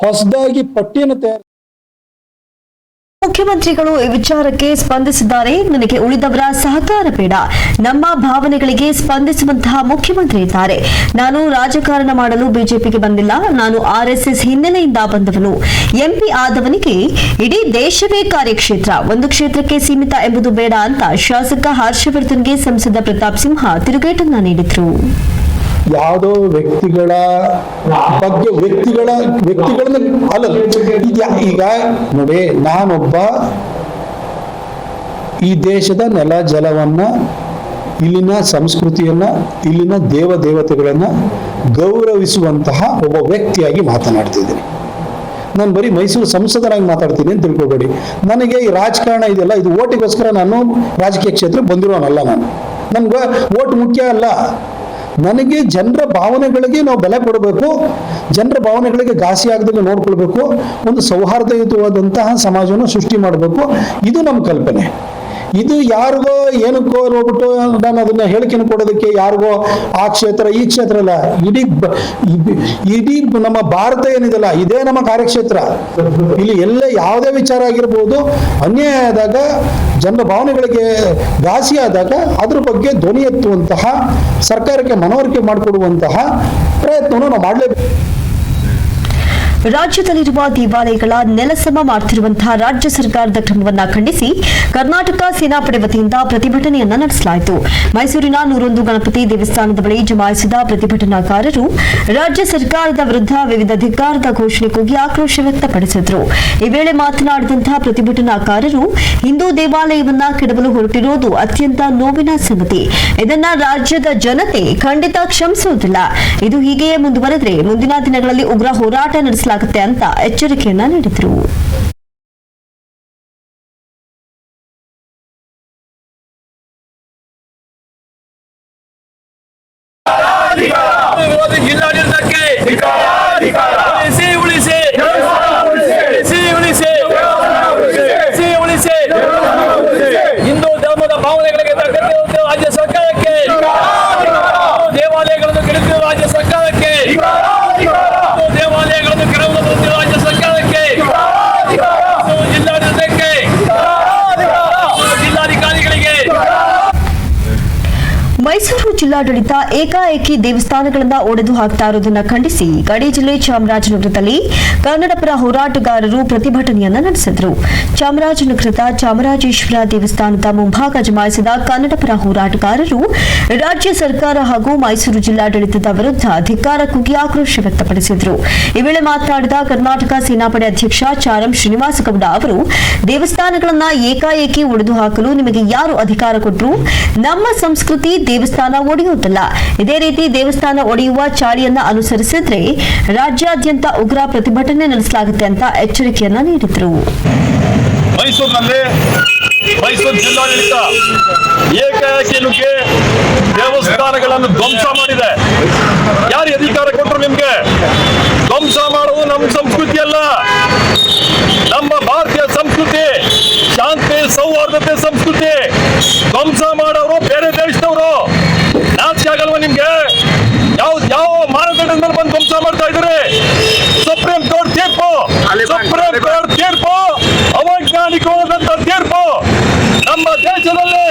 ಹೊಸದಾಗಿ ಪಟ್ಟಿಯನ್ನು ತಯಾರು. ಮುಖ್ಯಮಂತ್ರಿಗಳು ಈ ವಿಚಾರಕ್ಕೆ ಸ್ಪಂದಿಸಿದ್ದಾರೆ. ನನಗೆ ಉಳಿದವರ ಸಹಕಾರ ಬೇಡ, ನಮ್ಮ ಭಾವನೆಗಳಿಗೆ ಸ್ಪಂದಿಸುವಂತಹ ಮುಖ್ಯಮಂತ್ರಿ ಇದ್ದಾರೆ. ನಾನು ರಾಜಕಾರಣ ಮಾಡಲು ಬಿಜೆಪಿಗೆ ಬಂದಿಲ್ಲ, ನಾನು RSS ಹಿನ್ನೆಲೆಯಿಂದ ಬಂದವನು. MP ಆದವನಿಗೆ ಇಡೀ ದೇಶವೇ ಕಾರ್ಯಕ್ಷೇತ್ರ, ಒಂದು ಕ್ಷೇತ್ರಕ್ಕೆ ಸೀಮಿತ ಎಂಬುದು ಬೇಡ ಅಂತ ಶಾಸಕ ಹರ್ಷವರ್ಧನ್ಗೆ ಸಂಸದ ಪ್ರತಾಪ್ ಸಿಂಹ ತಿರುಗೇಟನ್ನ ನೀಡಿದ್ರು. ಯಾವುದೋ ವ್ಯಕ್ತಿಗಳ ಬಗ್ಗೆ ವ್ಯಕ್ತಿಗಳನ್ನ ಅಲ್ಲ. ಈಗ ನೋಡಿ, ನಾನೊಬ್ಬ ಈ ದೇಶದ ನೆಲ ಜಲವನ್ನ, ಇಲ್ಲಿನ ಸಂಸ್ಕೃತಿಯನ್ನ, ಇಲ್ಲಿನ ದೇವತೆಗಳನ್ನ ಗೌರವಿಸುವಂತಹ ಒಬ್ಬ ವ್ಯಕ್ತಿಯಾಗಿ ಮಾತನಾಡ್ತಿದ್ದೀನಿ. ನಾನು ಬರೀ ಮೈಸೂರು ಸಂಸದರಾಗಿ ಮಾತಾಡ್ತೀನಿ ಅಂತ ತಿಳ್ಕೊಬೇಡಿ. ನನಗೆ ಈ ರಾಜಕಾರಣ ಇದೆಲ್ಲ ಇದು ಓಟಿಗೋಸ್ಕರ ನಾನು ರಾಜಕೀಯ ಕ್ಷೇತ್ರಕ್ಕೆ ಬಂದಿರೋನಲ್ಲ. ನನ್ಗೆ ಓಟ್ ಮುಖ್ಯ ಅಲ್ಲ. ನನಗೆ ಜನರ ಭಾವನೆಗಳಿಗೆ ನಾವು ಬೆಲೆ ಕೊಡಬೇಕು, ಜನರ ಭಾವನೆಗಳಿಗೆ ಘಾಸಿ ಆಗದಂಗೆ ನೋಡ್ಕೊಳ್ಬೇಕು, ಒಂದು ಸೌಹಾರ್ದಯುತವಾದಂತಹ ಸಮಾಜವನ್ನು ಸೃಷ್ಟಿ ಮಾಡಬೇಕು. ಇದು ನಮ್ಮ ಕಲ್ಪನೆ. ಇದು ಯಾರಿಗೋ ಏನಕ್ಕೋ ಹೋಗ್ಬಿಟ್ಟು ನಾನು ಅದನ್ನ ಹೇಳಿಕೆಯನ್ನು ಕೊಡೋದಕ್ಕೆ ಯಾರಿಗೋ ಆ ಕ್ಷೇತ್ರ ಈ ಕ್ಷೇತ್ರ ಅಲ್ಲ, ಇಡೀ ನಮ್ಮ ಭಾರತ ಏನಿದೆಲ್ಲ ಇದೇ ನಮ್ಮ ಕಾರ್ಯಕ್ಷೇತ್ರ. ಇಲ್ಲಿ ಎಲ್ಲ ಯಾವುದೇ ವಿಚಾರ ಆಗಿರ್ಬೋದು, ಅನ್ಯಾಯ ಆದಾಗ, ಜನರ ಭಾವನೆಗಳಿಗೆ ಘಾಸಿ ಆದಾಗ ಅದ್ರ ಬಗ್ಗೆ ಧ್ವನಿ ಎತ್ತುವಂತಹ, ಸರ್ಕಾರಕ್ಕೆ ಮನವರಿಕೆ ಮಾಡಿಕೊಡುವಂತಹ ಪ್ರಯತ್ನವನ್ನು ನಾವು ಮಾಡಲೇಬೇಕು. ರಾಜ್ಯದಲ್ಲಿರುವ ದೇವಾಲಯಗಳ ನೆಲಸಮ ಮಾಡುತ್ತಿರುವಂತಹ ರಾಜ್ಯ ಸರ್ಕಾರದ ಕ್ರಮವನ್ನು ಖಂಡಿಸಿ ಕರ್ನಾಟಕ ಸೇನಾಪಡೆ ವತಿಯಿಂದ ಪ್ರತಿಭಟನೆಯನ್ನ ನಡೆಸಲಾಯಿತು. ಮೈಸೂರಿನ 101 ಗಣಪತಿ ದೇವಸ್ಥಾನದ ಬಳಿ ಜಮಾಯಿಸಿದ ಪ್ರತಿಭಟನಾಕಾರರು ರಾಜ್ಯ ಸರ್ಕಾರದ ವಿರುದ್ಧ ವಿವಿಧ ಧಿಕ್ಕಾರದ ಘೋಷಣೆ ಕೂಗಿ ಆಕ್ರೋಶ ವ್ಯಕ್ತಪಡಿಸಿದರು. ಈ ವೇಳೆ ಮಾತನಾಡಿದಂತಹ ಪ್ರತಿಭಟನಾಕಾರರು ಹಿಂದೂ ದೇವಾಲಯವನ್ನ ಕೆಡವಲು ಹೊರಟಿರುವುದು ಅತ್ಯಂತ ನೋವಿನ ಸಂಗತಿ. ಇದನ್ನ ರಾಜ್ಯದ ಜನತೆ ಖಂಡಿತ ಕ್ಷಮಿಸುವುದಿಲ್ಲ. ಇದು ಹೀಗೆಯೇ ಮುಂದುವರೆದರೆ ಮುಂದಿನ ದಿನಗಳಲ್ಲಿ ಉಗ್ರ ಹೋರಾಟ ನಡೆಸಲಾಗುತ್ತೆ ಅಂತ ಎಚ್ಚರಿಕೆಯನ್ನ ನೀಡಿದರು. ಜಿಲ್ಲಾಡಳಿತಕ್ಕೆ ಹಿಂದೂ ಧರ್ಮದ ಭಾವನೆಗಳಿಗೆ ತಕ್ಕಂತೆ ರಾಜ್ಯ ಸರ್ಕಾರಕ್ಕೆ, ದೇವಾಲಯಗಳನ್ನು ಕೆಡುತ್ತಿರುವ ರಾಜ್ಯ ಸರ್ಕಾರಕ್ಕೆ, ದೇವಾಲಯಗಳನ್ನು ಕೆಡವುತ್ತಿರುವ ರಾಜ್ಯ ಸರ್ಕಾರಕ್ಕೆ, ಜಿಲ್ಲಾಡಳಿತಕ್ಕೆ, ಜಿಲ್ಲಾಧಿಕಾರಿಗಳಿಗೆ. ಮೈಸೂರು ಜಿಲ್ಲಾಡಳಿತ ಏಕಾಏಕಿ ದೇವಸ್ಥಾನಗಳನ್ನ ಒಡೆದು ಹಾಕ್ತಾ ಇರುವುದನ್ನು ಖಂಡಿಸಿ ಗಡಿ ಜಿಲ್ಲೆ ಚಾಮರಾಜನಗರದಲ್ಲಿ ಕನ್ನಡಪರ ಹೋರಾಟಗಾರರು ಪ್ರತಿಭಟನೆಯನ್ನ ನಡೆಸಿದರು. ಚಾಮರಾಜನಗರದ ಚಾಮರಾಜೇಶ್ವರ ದೇವಸ್ಥಾನದ ಮುಂಭಾಗ ಜಮಾಯಿಸಿದ ಕನ್ನಡಪರ ಹೋರಾಟಗಾರರು ರಾಜ್ಯ ಸರ್ಕಾರ ಹಾಗೂ ಮೈಸೂರು ಜಿಲ್ಲಾಡಳಿತದ ವಿರುದ್ಧ ಧಿಕ್ಕಾರ ಕೂಗಿ ಆಕ್ರೋಶ ವ್ಯಕ್ತಪಡಿಸಿದರು. ಈ ವೇಳೆ ಮಾತನಾಡಿದ ಕರ್ನಾಟಕ ಸೇನಾಪಡೆ ಅಧ್ಯಕ್ಷ ಚಾರಂ ಶ್ರೀನಿವಾಸಗೌಡ ಅವರು, ದೇವಸ್ಥಾನಗಳನ್ನ ಏಕಾಏಕಿ ಒಡೆದು ಹಾಕಲು ನಿಮಗೆ ಯಾರು ಅಧಿಕಾರ ಕೊಟ್ಟರು? ನಮ್ಮ ಸಂಸ್ಕೃತಿ ದೇವಸ್ಥಾನ ಒಡೆಯುವುದಿಲ್ಲ. ಇದೇ ರೀತಿ ದೇವಸ್ಥಾನ ಒಡೆಯುವ ಚಾಳಿಯನ್ನ ಅನುಸರಿಸಿದ್ರೆ ರಾಜ್ಯಾದ್ಯಂತ ಉಗ್ರ ಪ್ರತಿಭಟನೆ ನಡೆಸಲಾಗುತ್ತೆ ಅಂತ ಎಚ್ಚರಿಕೆಯನ್ನ ನೀಡಿದರು. ಮೈಸೂರಿನಲ್ಲಿ ಮೈಸೂರು ಜಿಲ್ಲಾಡಳಿತ ಏಕಾಏಕಿ ನುಗ್ಗಿ ದೇವಸ್ಥಾನಗಳನ್ನು ಧ್ವಂಸ ಮಾಡಿದೆ. ಯಾರು ಅಧಿಕಾರ ಕೊಟ್ಟರು ನಿಮ್ಗೆ? ಧ್ವಂಸ ಮಾಡುವುದು ನಮ್ಮ ಸಂಸ್ಕೃತಿ ಅಲ್ಲ. ನಮ್ಮ ಭಾರತೀಯ ಸಂಸ್ಕೃತಿ ಶಾಂತಿ ಸೌಹಾರ್ದತೆ ಸಂಸ್ಕೃತಿ. ಧ್ವಂಸ ಮಾಡೋರು ಬೇರೆ ದೇಶದವರು. ನಾಚಿಕೆ ಆಗಲ್ವಾ ನಿಮ್ಗೆ? ಯಾವ ಮಾನದಂಡದಲ್ಲಿ ಬಂದು ಧ್ವಂಸ ಮಾಡ್ತಾ ಇದ್ದಾರೆ? ಸುಪ್ರೀಂ ಕೋರ್ಟ್ ತೀರ್ಪು ಅವೈಜ್ಞಾನಿಕವಾದಂತ ತೀರ್ಪು. ನಮ್ಮ ದೇಶದಲ್ಲಿ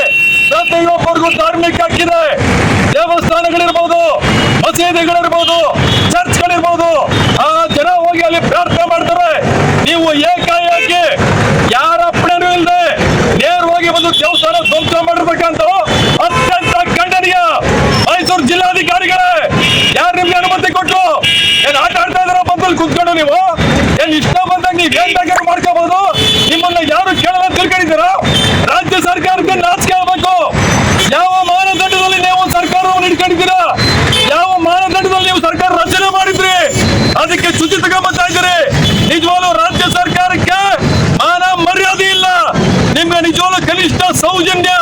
ಪ್ರತಿಯೊಬ್ಬರಿಗೂ ಧಾರ್ಮಿಕ ಹಕ್ಕಿದೆ. ದೇವಸ್ಥಾನಗಳಿರ್ಬೋದು, ಮಸೀದಿಗಳಿರ್ಬೋದು, ಚರ್ಚ್ಗಳಿರ್ಬೋದು, ಆ ಜನ ಹೋಗಿ ಅಲ್ಲಿ ಪ್ರಾರ್ಥನೆ ಮಾಡ್ತಾರೆ. ನೀವು ಏಕಾಏಕಿ ಯಾರ ಅಪ್ಪಣೆನೂ ಇಲ್ಲದೆ ನೇರವಾಗಿ ಒಂದು ದೇವಸ್ಥಾನ ಧ್ವಂಸ ಮಾಡಿರ್ಬೇಕಂತ ಅತ್ಯಂತ ಖಂಡನೀಯ. ಮೈಸೂರು ಜಿಲ್ಲಾಧಿಕಾರಿಗಳೇ, ಯಾರು ನಿಮ್ಗೆ ಅನುಮತಿ ಕೊಟ್ಟು? ಏನ್ ಆಟ ಆಡ್ತಾ ಇದಾರ ಬಂದಲ್ಲಿ ಕುತ್ಕೊಂಡು? ನೀವು ಏನ್ ಇಷ್ಟ ಬಂದಾಗ ನೀವ್ ಏನ್ ಬೇಕಾದ್ರೂ ಮಾಡ್ಕೋಬಹುದು? ನಿಮ್ಮನ್ನ ಯಾರು ಕೇಳಲ್ಲ ತಿಳ್ಕೊಂಡಿದ್ದೀರಾ? ರಾಜ್ಯ ಸರ್ಕಾರಕ್ಕೆ ನಾಚಿಕೆ ಆಗಬೇಕು. ಯಾವ ಮಾನದಂಡದಲ್ಲಿ ನೀವು ಸರ್ಕಾರವನ್ನು ಹಿಡ್ಕೊಂಡಿದ್ದೀರಾ? ಯಾವ ಮಾನದಂಡದಲ್ಲಿ ನೀವು ಸರ್ಕಾರ ರಚನೆ ಮಾಡಿದ್ರಿ? ಅದಕ್ಕೆ ಚ್ಯುತಿ ತಗೊಂಡ್ಬರ್ತಾ ಇದ್ದೀರಿ. ನಿಜವಾಗ್ಲೂ ರಾಜ್ಯ ಸರ್ಕಾರಕ್ಕೆ ಮಾನ ಮರ್ಯಾದೆ ಇಲ್ಲ. ನಿಮ್ಗೆ ನಿಜವಾಗ್ಲೂ ಕನಿಷ್ಠ ಸೌಜನ್ಯ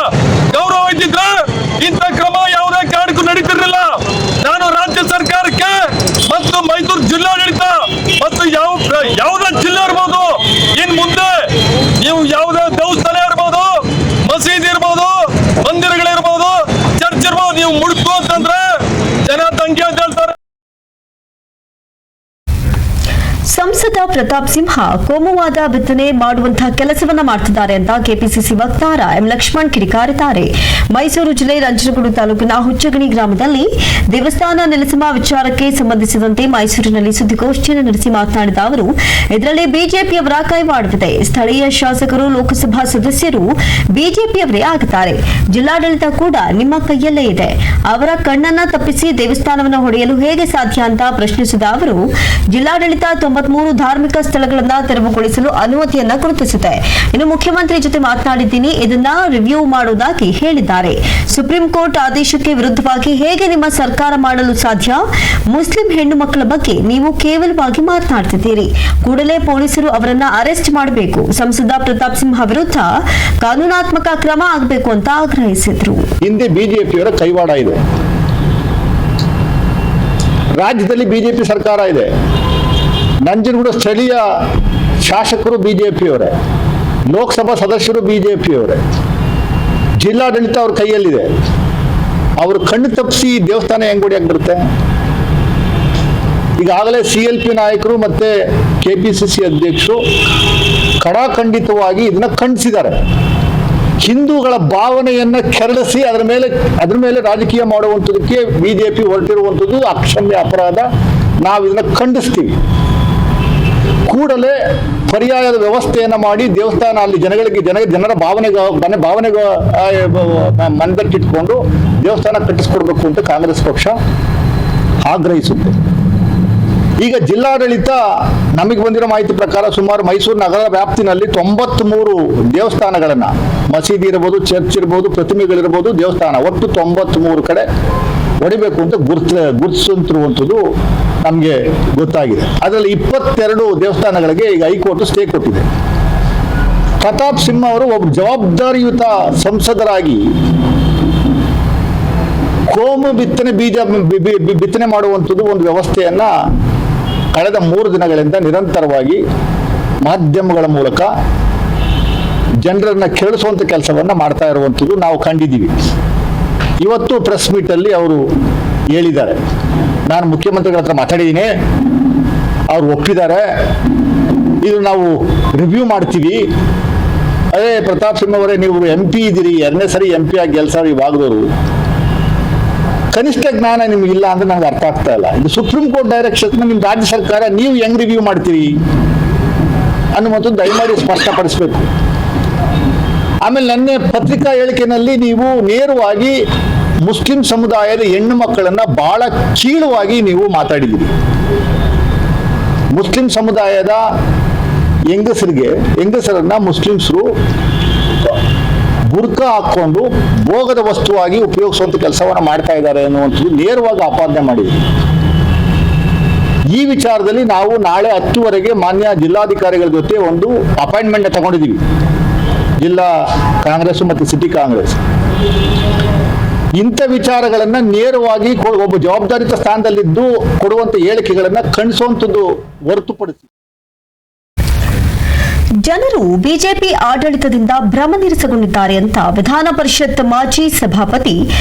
ಗೌರವ ಇದ್ದಿದ್ರೆ ಇಂಥ ಕ್ರಮ ಯಾವುದೇ ಕಾರಣಕ್ಕೂ ನಡೀತಿರ್ಲಿಲ್ಲ. ನಾನು ರಾಜ್ಯ ಸರ್ಕಾರಕ್ಕೆ ಮತ್ತು ಮೈಸೂರು ಜಿಲ್ಲಾಡಳಿತ ಮತ್ತು ಯಾವುದೇ ಜಿಲ್ಲೆ ಇರ್ಬೋದು, ಇನ್ ಮುಂದೆ ನೀವು ಯಾವುದೇ ದೇವಸ್ಥಾನ ಇರ್ಬೋದು, ಮಸೀದಿ ಇರ್ಬೋದು, ಮಂದಿರಗಳಿರ್ಬೋದು, ಚರ್ಚ್ ಇರ್ಬೋದು, ನೀವು ಮುಡ್ಕು ಅಂತಂದ್ರೆ ಜನ ತಂಗಿ ಅಂತ ಹೇಳ್ತಾರೆ. ಸಂಸದ ಪ್ರತಾಪ್ ಸಿಂಹ ಕೋಮುವಾದ ಬಿತ್ತನೆ ಮಾಡುವಂತಹ ಕೆಲಸವನ್ನ ಮಾಡ್ತಿದ್ದಾರೆ ಅಂತ ಕೆಪಿಸಿಸಿ ವಕ್ತಾರ ಎಂ ಲಕ್ಷ್ಮಣ್ ಕಿಡಿಕಾರಿದ್ದಾರೆ. ಮೈಸೂರು ಜಿಲ್ಲೆ ನಂಜನಗೂಡು ತಾಲೂಕಿನ ಹುಚ್ಚಗಣಿ ಗ್ರಾಮದಲ್ಲಿ ದೇವಸ್ಥಾನ ನೆಲಸಮ ವಿಚಾರಕ್ಕೆ ಸಂಬಂಧಿಸಿದಂತೆ ಮೈಸೂರಿನಲ್ಲಿ ಸುದ್ದಿಗೋಷ್ಠಿಯನ್ನು ನಡೆಸಿ ಮಾತನಾಡಿದ ಅವರು, ಇದರಲ್ಲಿ ಬಿಜೆಪಿಯವರ ಕೈವಾಡವಿದೆ. ಸ್ಥಳೀಯ ಶಾಸಕರು, ಲೋಕಸಭಾ ಸದಸ್ಯರು ಬಿಜೆಪಿಯವರೇ ಆಗುತ್ತಾರೆ. ಜಿಲ್ಲಾಡಳಿತ ಕೂಡ ನಿಮ್ಮ ಕೈಯಲ್ಲೇ ಇದೆ. ಅವರ ಕಣ್ಣನ್ನ ತಪ್ಪಿಸಿ ದೇವಸ್ಥಾನವನ್ನು ಹೊಡೆಯಲು ಹೇಗೆ ಸಾಧ್ಯ ಅಂತ ಪ್ರಶ್ನಿಸಿದ ಅವರು, ಜಿಲ್ಲಾಡಳಿತ 93 ಧಾರ್ಮಿಕ ಸ್ಥಳಗಳನ್ನ ತೆರವುಗೊಳಿಸಲು ಅನುಮತಿಯನ್ನ ಗುರುತಿಸಿದೆ. ಇನ್ನು ಮುಖ್ಯಮಂತ್ರಿ ಜೊತೆ ಮಾತನಾಡಿದ್ದೀನಿ, ಇದನ್ನ ರಿವ್ಯೂ ಮಾಡುವುದಾಗಿ ಹೇಳಿದ್ದಾರೆ. ಸುಪ್ರೀಂ ಕೋರ್ಟ್ ಆದೇಶಕ್ಕೆ ವಿರುದ್ಧವಾಗಿ ಹೇಗೆ ನಿಮ್ಮ ಸರ್ಕಾರ ಮಾಡಲು ಸಾಧ್ಯ? ಮುಸ್ಲಿಂ ಹೆಣ್ಣು ಮಕ್ಕಳ ಬಗ್ಗೆ ನೀವು ಕೇವಲವಾಗಿ ಮಾತನಾಡ್ತಿದ್ದೀರಿ. ಕೂಡಲೇ ಪೊಲೀಸರು ಅವರನ್ನ ಅರೆಸ್ಟ್ ಮಾಡಬೇಕು. ಸಂಸದ ಪ್ರತಾಪ್ ಸಿಂಹ ವಿರುದ್ಧ ಕಾನೂನಾತ್ಮಕ ಕ್ರಮ ಆಗಬೇಕು ಅಂತ ಆಗ್ರಹಿಸಿದ್ರು. ಹಿಂದೆ ಬಿಜೆಪಿಯವರ ಕೈವಾಡ ಇದೆ. ರಾಜ್ಯದಲ್ಲಿ ಬಿಜೆಪಿ ಸರ್ಕಾರ ಇದೆ. ನಂಜನಗೂಡು ಸ್ಥಳೀಯ ಶಾಸಕರು ಬಿಜೆಪಿಯವರೇ, ಲೋಕಸಭಾ ಸದಸ್ಯರು ಬಿಜೆಪಿಯವರೇ, ಜಿಲ್ಲಾಡಳಿತ ಅವ್ರ ಕೈಯಲ್ಲಿದೆ. ಅವರು ಕಣ್ಣು ತಪ್ಪಿಸಿ ದೇವಸ್ಥಾನ ಹೆಂಗ್ ಹೊಡಿಯಾಕ್ ಬರುತ್ತೆ? ಈಗಾಗಲೇ CLP ನಾಯಕರು ಮತ್ತೆ KPCC ಅಧ್ಯಕ್ಷರು ಖಡಾಖಂಡಿತವಾಗಿ ಇದನ್ನ ಖಂಡಿಸಿದ್ದಾರೆ. ಹಿಂದೂಗಳ ಭಾವನೆಯನ್ನ ಕೆರಳಿಸಿ ಅದ್ರ ಮೇಲೆ ರಾಜಕೀಯ ಮಾಡುವಂಥದಕ್ಕೆ ಬಿಜೆಪಿ ಹೊರಟಿರುವಂಥದ್ದು ಅಕ್ಷಮ್ಯ ಅಪರಾಧ. ನಾವು ಇದನ್ನ ಖಂಡಿಸ್ತೀವಿ. ಕೂಡಲೇ ಪರ್ಯಾಯದ ವ್ಯವಸ್ಥೆಯನ್ನು ಮಾಡಿ ದೇವಸ್ಥಾನ ಅಲ್ಲಿ ಜನರ ಭಾವನೆಗೆ ಮನದಟ್ಟಿಟ್ಕೊಂಡು ದೇವಸ್ಥಾನ ಕಟ್ಟಿಸ್ಕೊಡ್ಬೇಕು ಅಂತ ಕಾಂಗ್ರೆಸ್ ಪಕ್ಷ ಆಗ್ರಹಿಸುತ್ತೆ. ಈಗ ಜಿಲ್ಲಾಡಳಿತ ನಮಗೆ ಬಂದಿರೋ ಮಾಹಿತಿ ಪ್ರಕಾರ ಸುಮಾರು ಮೈಸೂರು ನಗರದ ವ್ಯಾಪ್ತಿನಲ್ಲಿ 93 ದೇವಸ್ಥಾನಗಳನ್ನು, ಮಸೀದಿ ಇರ್ಬೋದು, ಚರ್ಚ್ ಇರ್ಬೋದು, ಪ್ರತಿಮೆಗಳಿರ್ಬೋದು, ದೇವಸ್ಥಾನ ಒಟ್ಟು 93 ಕಡೆ ಹೊಡಿಬೇಕು ಅಂತ ಗುರುತಿಸುತ್ತಿರುವಂಥದ್ದು ನಮಗೆ ಗೊತ್ತಾಗಿದೆ. ಅದರಲ್ಲಿ 22 ದೇವಸ್ಥಾನಗಳಿಗೆ ಈಗ ಹೈಕೋರ್ಟ್ ಸ್ಟೇ ಕೊಟ್ಟಿದೆ. ಪ್ರತಾಪ್ ಸಿಂಹ ಅವರು ಒಬ್ಬ ಜವಾಬ್ದಾರಿಯುತ ಸಂಸದರಾಗಿ ಕೋಮು ಬಿತ್ತನೆ ಮಾಡುವಂಥದ್ದು ಒಂದು ವ್ಯವಸ್ಥೆಯನ್ನ ಕಳೆದ 3 ದಿನಗಳಿಂದ ನಿರಂತರವಾಗಿ ಮಾಧ್ಯಮಗಳ ಮೂಲಕ ಜನರನ್ನ ಕೇಳಿಸುವಂತ ಕೆಲಸವನ್ನ ಮಾಡ್ತಾ ಇರುವಂಥದ್ದು ನಾವು ಕಂಡಿದ್ದೀವಿ. ಇವತ್ತು ಪ್ರೆಸ್ ಮೀಟ್ ಅಲ್ಲಿ ಅವರು ಹೇಳಿದ್ದಾರೆ, ನಾನು ಮುಖ್ಯಮಂತ್ರಿಗಳ ಹತ್ರ ಮಾತಾಡಿದ್ದೀನಿ, ಅವ್ರು ಒಪ್ಪಿದ್ದಾರೆ, ಇದು ನಾವು ರಿವ್ಯೂ ಮಾಡ್ತೀವಿ. ಅದೇ ಪ್ರತಾಪ್ ಸಿಂಹ ಅವರೇ, ನೀವು MP ಇದ್ದೀರಿ, 2ನೇ ಸರಿ MP ಆಗಿ ಗೆಲ್ಸಾರಿ ಇವಾಗದವರು, ಕನಿಷ್ಠ ಜ್ಞಾನ ನಿಮ್ಗೆ ಇಲ್ಲ ಅಂದ್ರೆ ನನಗೆ ಅರ್ಥ ಆಗ್ತಾ ಇಲ್ಲ. ಇದು ಸುಪ್ರೀಂ ಕೋರ್ಟ್ ಡೈರೆಕ್ಷನ್, ನಿಮ್ಮ ರಾಜ್ಯ ಸರ್ಕಾರ ನೀವು ಹೆಂಗ್ ರಿವ್ಯೂ ಮಾಡ್ತೀರಿ ಅನ್ನುವಂಥದ್ದು ದಯಮಾಡಿ ಸ್ಪಷ್ಟಪಡಿಸಬೇಕು. ಆಮೇಲೆ ನನ್ನ ಪತ್ರಿಕಾ ಹೇಳಿಕೆಯಲ್ಲಿ ನೀವು ನೇರವಾಗಿ ಮುಸ್ಲಿಂ ಸಮುದಾಯದ ಹೆಣ್ಣು ಮಕ್ಕಳನ್ನ ಬಹಳ ಕೀಳುವಾಗಿ ನೀವು ಮಾತಾಡಿದ್ದೀರಿ. ಮುಸ್ಲಿಂ ಸಮುದಾಯದ ಹೆಂಗಸರನ್ನ ಮುಸ್ಲಿಮ್ಸರು ಬುರ್ಕಾ ಹಾಕೊಂಡು ಭೋಗದ ವಸ್ತುವಾಗಿ ಉಪಯೋಗಿಸುವಂತ ಕೆಲಸವನ್ನ ಮಾಡ್ತಾ ಇದ್ದಾರೆ ಅನ್ನುವಂಥದ್ದು ನೇರವಾಗಿ ಆಪಾದನೆ ಮಾಡಿದ್ವಿ. ಈ ವಿಚಾರದಲ್ಲಿ ನಾವು ನಾಳೆ 10 ಮಾನ್ಯ ಜಿಲ್ಲಾಧಿಕಾರಿಗಳ ಜೊತೆ ಒಂದು ಅಪಾಯಿಂಟ್ಮೆಂಟ್ ತಗೊಂಡಿದ್ದೀವಿ, ಜಿಲ್ಲಾ ಕಾಂಗ್ರೆಸ್ ಮತ್ತು ಸಿಟಿ ಕಾಂಗ್ರೆಸ್. ಇಂಥ ವಿಚಾರಗಳನ್ನ ನೇರವಾಗಿ ಒಬ್ಬ ಜವಾಬ್ದಾರಿತ ಸ್ಥಾನದಲ್ಲಿದ್ದು ಕೊಡುವಂತ ಹೇಳಿಕೆಗಳನ್ನ ಖಂಡಿಸುವಂಥದ್ದು ಹೊರತುಪಡಿಸಿ ಜನರು ಬಿಜೆಪಿ ಆಡಳಿತದಿಂದ ಭ್ರಮನಿರಸಗೊಂಡಿದ್ದಾರೆ ಅಂತ ವಿಧಾನ ಪರಿಷತ್ ಮಾಜಿ ಸಭಾಪತಿ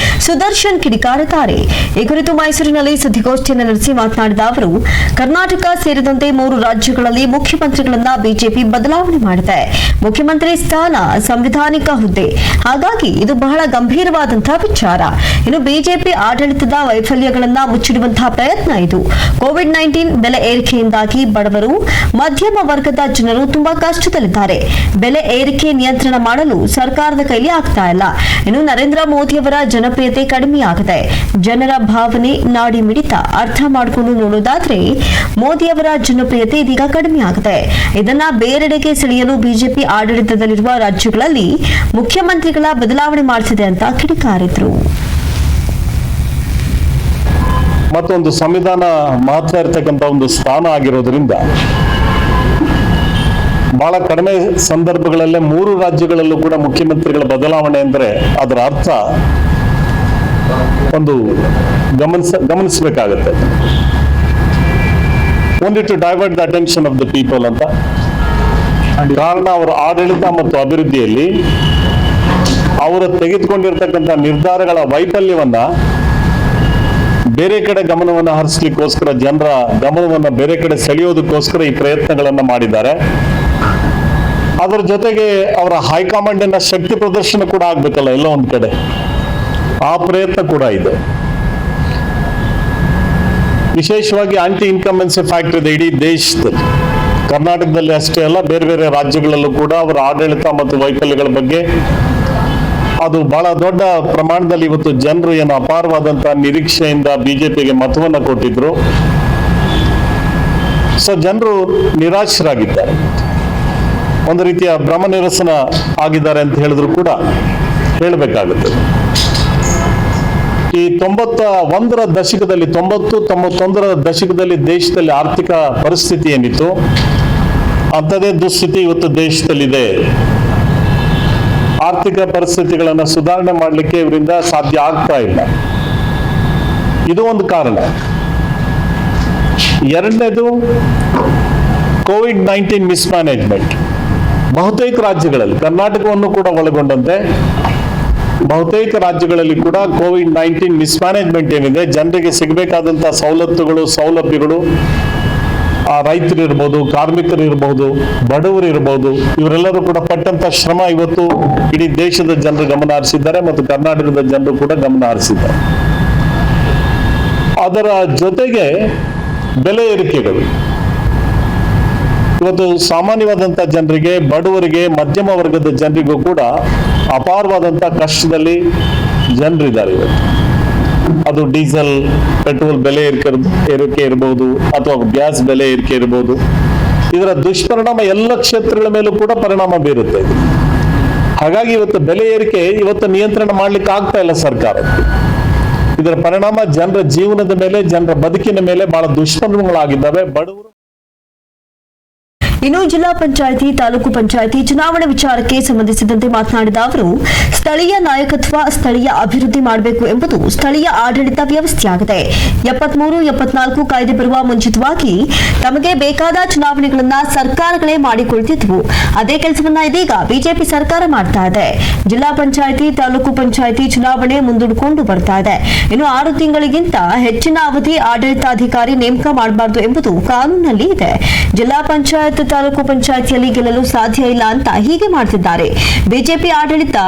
ಸುದರ್ಶನ್ ಕಿಡಿಕಾರಿದ್ದಾರೆ. ಈ ಕುರಿತು ಮೈಸೂರಿನಲ್ಲಿ ಸುದ್ದಿಗೋಷ್ಠಿಯನ್ನು ನಡೆಸಿ ಮಾತನಾಡಿದ ಅವರು, ಕರ್ನಾಟಕ ಸೇರಿದಂತೆ 3 ರಾಜ್ಯಗಳಲ್ಲಿ ಮುಖ್ಯಮಂತ್ರಿಗಳನ್ನ ಬಿಜೆಪಿ ಬದಲಾವಣೆ ಮಾಡಿದೆ. ಮುಖ್ಯಮಂತ್ರಿ ಸ್ಥಾನ ಸಂವಿಧಾನಿಕ ಹುದ್ದೆ, ಹಾಗಾಗಿ ಇದು ಬಹಳ ಗಂಭೀರವಾದಂತಹ ವಿಚಾರ. ಇನ್ನು ಬಿಜೆಪಿ ಆಡಳಿತದ ವೈಫಲ್ಯಗಳನ್ನ ಮುಚ್ಚಿಡುವಂತಹ ಪ್ರಯತ್ನ ಇದು. ಕೋವಿಡ್-19 ಬೆಲೆ ಏರಿಕೆಯಿಂದಾಗಿ ಬಡವರು, ಮಧ್ಯಮ ವರ್ಗದ ಜನರು ತುಂಬಾ ಕಷ್ಟದಲ್ಲಿದ್ದಾರೆ. ಬೆಲೆ ಏರಿಕೆ ನಿಯಂತ್ರಣ ಮಾಡಲು ಸರ್ಕಾರದ ಕೈಲಿ ಆಗ್ತಾ ಇಲ್ಲ. ಇನ್ನು ನರೇಂದ್ರ ಮೋದಿಯವರ ಜನಪ್ರಿಯತೆ ಕಡಿಮೆಯಾಗಿದೆ. ಜನರ ಭಾವನೆ, ನಾಡಿ ಮಿಡಿತ ಅರ್ಥ ಮಾಡಿಕೊಂಡು ನೋಡೋದಾದ್ರೆ ಮೋದಿಯವರ ಜನಪ್ರಿಯತೆ ಇದೀಗ ಕಡಿಮೆಯಾಗಿದೆ. ಇದನ್ನ ಬೇರೆಡೆಗೆ ಸೆಳೆಯಲು ಬಿಜೆಪಿ ಆಡಳಿತದಲ್ಲಿರುವ ರಾಜ್ಯಗಳಲ್ಲಿ ಮುಖ್ಯಮಂತ್ರಿಗಳ ಬದಲಾವಣೆ ಮಾಡಿಸಿದೆ ಅಂತ ಕಿಡಿಕಾರಿದ್ರು. ಮತ್ತೊಂದು ಸಂವಿಧಾನ ಮಹತ್ವ ಇರತಕ್ಕಂಥ ಒಂದು ಸ್ಥಾನ ಆಗಿರೋದ್ರಿಂದ ಬಹಳ ಕಡಿಮೆ ಸಂದರ್ಭಗಳಲ್ಲೇ 3 ರಾಜ್ಯಗಳಲ್ಲೂ ಕೂಡ ಮುಖ್ಯಮಂತ್ರಿಗಳ ಬದಲಾವಣೆ ಅಂದ್ರೆ ಅದರ ಅರ್ಥ ಒಂದು ಗಮನಿಸಬೇಕಾಗತ್ತೆ. To divert the attention of the people ಅಂತ. ಕಾರಣ ಅವರ ಆಡಳಿತ ಮತ್ತು ಅಭಿವೃದ್ಧಿಯಲ್ಲಿ ಅವರು ತೆಗೆದುಕೊಂಡಿರ್ತಕ್ಕಂಥ ನಿರ್ಧಾರಗಳ ವೈಫಲ್ಯವನ್ನ ಬೇರೆ ಕಡೆ ಗಮನವನ್ನು ಹರಿಸಲಿಕ್ಕೋಸ್ಕರ, ಜನರ ಗಮನವನ್ನು ಬೇರೆ ಕಡೆ ಸೆಳೆಯೋದಕ್ಕೋಸ್ಕರ ಈ ಪ್ರಯತ್ನಗಳನ್ನ ಮಾಡಿದ್ದಾರೆ. ಅದರ ಜೊತೆಗೆ ಅವರ ಹೈಕಮಾಂಡಿನ ಶಕ್ತಿ ಪ್ರದರ್ಶನ ಕೂಡ ಆಗ್ಬೇಕಲ್ಲ ಎಲ್ಲ ಒಂದ್ ಕಡೆ, ಆ ಪ್ರಯತ್ನ ಕೂಡ ಇದೆ. ವಿಶೇಷವಾಗಿ ಆಂಟಿ ಇನ್ಕಂಬೆನ್ಸಿ ಫ್ಯಾಕ್ಟರ್ ಇದೆ ಇಡೀ ದೇಶದಲ್ಲಿ. ಕರ್ನಾಟಕದಲ್ಲಿ ಅಷ್ಟೇ ಅಲ್ಲ, ಬೇರೆ ಬೇರೆ ರಾಜ್ಯಗಳಲ್ಲೂ ಕೂಡ ಅವರ ಆಡಳಿತ ಮತ್ತು ವೈಫಲ್ಯಗಳ ಬಗ್ಗೆ ಅದು ಬಹಳ ದೊಡ್ಡ ಪ್ರಮಾಣದಲ್ಲಿ ಇವತ್ತು ಜನರು ಏನು ಅಪಾರವಾದಂತಹ ನಿರೀಕ್ಷೆಯಿಂದ ಬಿಜೆಪಿಗೆ ಮತವನ್ನ ಕೊಟ್ಟಿದ್ರು. ಸೊ ಜನರು ನಿರಾಶರಾಗಿದ್ದಾರೆ, ಒಂದು ರೀತಿಯ ಭ್ರಮ ನಿರಸನ ಆಗಿದ್ದಾರೆ ಅಂತ ಹೇಳಿದ್ರು ಕೂಡ ಹೇಳಬೇಕಾಗುತ್ತೆ. ಈ 91ರ ದಶಕದಲ್ಲಿ 90-91ರ ದಶಕದಲ್ಲಿ ದೇಶದಲ್ಲಿ ಆರ್ಥಿಕ ಪರಿಸ್ಥಿತಿ ಏನಿತ್ತು ಅಂಥದೇ ದುಸ್ಥಿತಿ ಇವತ್ತು ದೇಶದಲ್ಲಿದೆ. ಆರ್ಥಿಕ ಪರಿಸ್ಥಿತಿಗಳನ್ನ ಸುಧಾರಣೆ ಮಾಡಲಿಕ್ಕೆ ಇವರಿಂದ ಸಾಧ್ಯ ಆಗ್ತಾ ಇಲ್ಲ. ಇದು ಒಂದು ಕಾರಣ. ಎರಡನೇದು ಕೋವಿಡ್-19 ಮಿಸ್ಮ್ಯಾನೇಜ್ಮೆಂಟ್. ಬಹುತೇಕ ರಾಜ್ಯಗಳಲ್ಲಿ, ಕರ್ನಾಟಕವನ್ನು ಕೂಡ ಒಳಗೊಂಡಂತೆ ಬಹುತೇಕ ರಾಜ್ಯಗಳಲ್ಲಿ ಕೂಡ ಕೋವಿಡ್-19 ಮಿಸ್ಮ್ಯಾನೇಜ್ಮೆಂಟ್ ಏನಿದೆ, ಜನರಿಗೆ ಸಿಗಬೇಕಾದಂತಹ ಸವಲತ್ತುಗಳು, ಸೌಲಭ್ಯಗಳು, ರೈತರಿರ್ಬೋದು, ಕಾರ್ಮಿಕರಿರ್ಬೋದು, ಬಡವರು ಇರ್ಬೋದು, ಇವರೆಲ್ಲರೂ ಕೂಡ ಪಟ್ಟಂತ ಶ್ರಮ ಇವತ್ತು ಇಡೀ ದೇಶದ ಜನರು ಗಮನ ಹರಿಸಿದ್ದಾರೆ ಮತ್ತು ಕರ್ನಾಟಕದ ಜನರು ಕೂಡ ಗಮನ ಹರಿಸಿದ್ದಾರೆ. ಅದರ ಜೊತೆಗೆ ಬೆಲೆ ಏರಿಕೆಗಳು, ಇವತ್ತು ಸಾಮಾನ್ಯವಾದಂಥ ಜನರಿಗೆ, ಬಡವರಿಗೆ, ಮಧ್ಯಮ ವರ್ಗದ ಜನರಿಗೂ ಕೂಡ ಅಪಾರವಾದಂಥ ಕಷ್ಟದಲ್ಲಿ ಜನರಿದ್ದಾರೆ ಇವತ್ತು. ಅದು ಡೀಸೆಲ್, ಪೆಟ್ರೋಲ್ ಬೆಲೆ ಏರಿಕೆ ಇರಬಹುದು, ಅಥವಾ ಗ್ಯಾಸ್ ಬೆಲೆ ಏರಿಕೆ ಇರಬಹುದು. ಇದರ ದುಷ್ಪರಿಣಾಮ ಎಲ್ಲ ಕ್ಷೇತ್ರಗಳ ಮೇಲೂ ಕೂಡ ಪರಿಣಾಮ ಬೀರುತ್ತೆ. ಹಾಗಾಗಿ ಇವತ್ತು ಬೆಲೆ ಏರಿಕೆ ಇವತ್ತು ನಿಯಂತ್ರಣ ಮಾಡ್ಲಿಕ್ಕೆ ಆಗ್ತಾ ಇಲ್ಲ ಸರ್ಕಾರ. ಇದರ ಪರಿಣಾಮ ಜನರ ಜೀವನದ ಮೇಲೆ, ಜನರ ಬದುಕಿನ ಮೇಲೆ ಬಹಳ ದುಷ್ಪರಿಣಾಮಗಳಾಗಿದ್ದಾವೆ. ಬಡವರು ಇನ್ನು ಜಿಲ್ಲಾ ಪಂಚಾಯಿತಿ, ತಾಲೂಕು ಪಂಚಾಯಿತಿ ಚುನಾವಣೆ ವಿಚಾರಕ್ಕೆ ಸಂಬಂಧಿಸಿದಂತೆ ಮಾತನಾಡಿದ ಅವರು, ಸ್ಥಳೀಯ ನಾಯಕತ್ವ, ಸ್ಥಳೀಯ ಅಭಿವೃದ್ಧಿ ಮಾಡಬೇಕು ಎಂಬುದು ಸ್ಥಳೀಯ ಆಡಳಿತ ವ್ಯವಸ್ಥೆಯಾಗಿದೆ. 73, 74 ಕಾಯ್ದೆ ಬರುವ ಮುಂಚಿತವಾಗಿ ತಮಗೆ ಬೇಕಾದ ಚುನಾವಣೆಗಳನ್ನ ಸರ್ಕಾರಗಳೇ ಮಾಡಿಕೊಳ್ತಿದ್ವು. ಅದೇ ಕೆಲಸವನ್ನ ಇದೀಗ ಬಿಜೆಪಿ ಸರ್ಕಾರ ಮಾಡ್ತಾ ಇದೆ. ಜಿಲ್ಲಾ ಪಂಚಾಯಿತಿ, ತಾಲೂಕು ಪಂಚಾಯಿತಿ ಚುನಾವಣೆ ಮುಂದೂಡಿಕೊಂಡು ಬರ್ತಾ ಇದೆ. ಇನ್ನು 6 ತಿಂಗಳಿಗಿಂತ ಹೆಚ್ಚಿನ ಅವಧಿ ಆಡಳಿತಾಧಿಕಾರಿ ನೇಮಕ ಮಾಡಬಾರದು ಎಂಬುದು ಕಾನೂನಿನಲ್ಲಿ ಇದೆ. ಜಿಲ್ಲಾ ಪಂಚಾಯತ್, ತಾಲೂಕು ಪಂಚಾಯಿತಿಯಲ್ಲಿ ಗೆಲ್ಲಲು ಸಾಧ್ಯ ಇಲ್ಲ ಅಂತ ಹೀಗೆ ಮಾಡ್ತಿದ್ದಾರೆ. ಬಿಜೆಪಿ ಆಡಳಿತ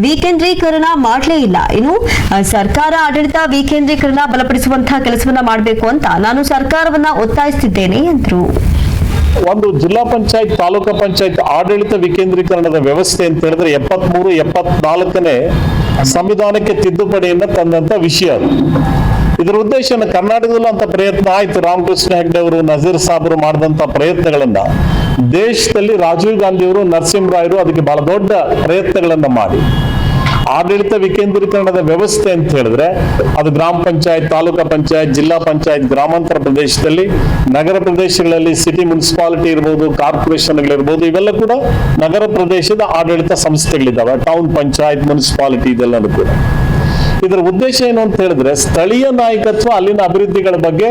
ವಿಕೇಂದ್ರೀಕರಣ ಮಾಡಲೇ ಇಲ್ಲ. ಇನ್ನು ಸರ್ಕಾರ ಆಡಳಿತ ವಿಕೇಂದ್ರೀಕರಣ ಬಲಪಡಿಸುವಂತಹ ಕೆಲಸವನ್ನ ಮಾಡಬೇಕು ಅಂತ ನಾನು ಸರ್ಕಾರವನ್ನ ಒತ್ತಾಯಿಸುತ್ತಿದ್ದೇನೆ ಎಂದರು. ಒಂದು ಜಿಲ್ಲಾ ಪಂಚಾಯತ್, ತಾಲೂಕು ಪಂಚಾಯತ್ ಆಡಳಿತ ವಿಕೇಂದ್ರೀಕರಣದ ವ್ಯವಸ್ಥೆ ಅಂತ ಹೇಳಿದ್ರೆ 73, 74ನೇ ಸಂವಿಧಾನಕ್ಕೆ ತಿದ್ದುಪಡಿಯನ್ನ ತಂದಂತ ವಿಷಯ ಅದು. ಇದರ ಉದ್ದೇಶ ಕರ್ನಾಟಕದಲ್ಲೂ ಅಂತ ಪ್ರಯತ್ನ ಆಯ್ತು. ರಾಮಕೃಷ್ಣ ಹೆಗ್ಡೆ ಅವರು, ನಜೀರ್ ಸಾಬರು ಮಾಡಿದಂತ ಪ್ರಯತ್ನಗಳನ್ನ ದೇಶದಲ್ಲಿ ರಾಜೀವ್ ಗಾಂಧಿ ಅವರು, ನರಸಿಂಹರಾಯರು ಅದಕ್ಕೆ ಬಹಳ ದೊಡ್ಡ ಪ್ರಯತ್ನಗಳನ್ನ ಮಾಡಿ ಆಡಳಿತ ವಿಕೇಂದ್ರೀಕರಣದ ವ್ಯವಸ್ಥೆ ಅಂತ ಹೇಳಿದ್ರೆ ಅದು ಗ್ರಾಮ ಪಂಚಾಯತ್, ತಾಲೂಕಾ ಪಂಚಾಯತ್, ಜಿಲ್ಲಾ ಪಂಚಾಯತ್, ಗ್ರಾಮಾಂತರ ಪ್ರದೇಶದಲ್ಲಿ, ನಗರ ಪ್ರದೇಶಗಳಲ್ಲಿ ಸಿಟಿ ಮುನ್ಸಿಪಾಲಿಟಿ ಇರ್ಬೋದು, ಕಾರ್ಪೊರೇಷನ್ಗಳಿರ್ಬೋದು, ಇವೆಲ್ಲ ಕೂಡ ನಗರ ಪ್ರದೇಶದ ಆಡಳಿತ ಸಂಸ್ಥೆಗಳಿದ್ದಾವೆ. ಟೌನ್ ಪಂಚಾಯತ್, ಮುನ್ಸಿಪಾಲಿಟಿ ಇದೆಲ್ಲನೂ ಕೂಡ. ಇದರ ಉದ್ದೇಶ ಏನು ಅಂತ ಹೇಳಿದ್ರೆ ಸ್ಥಳೀಯ ನಾಯಕತ್ವ ಅಲ್ಲಿನ ಅಭಿವೃದ್ಧಿಗಳ ಬಗ್ಗೆ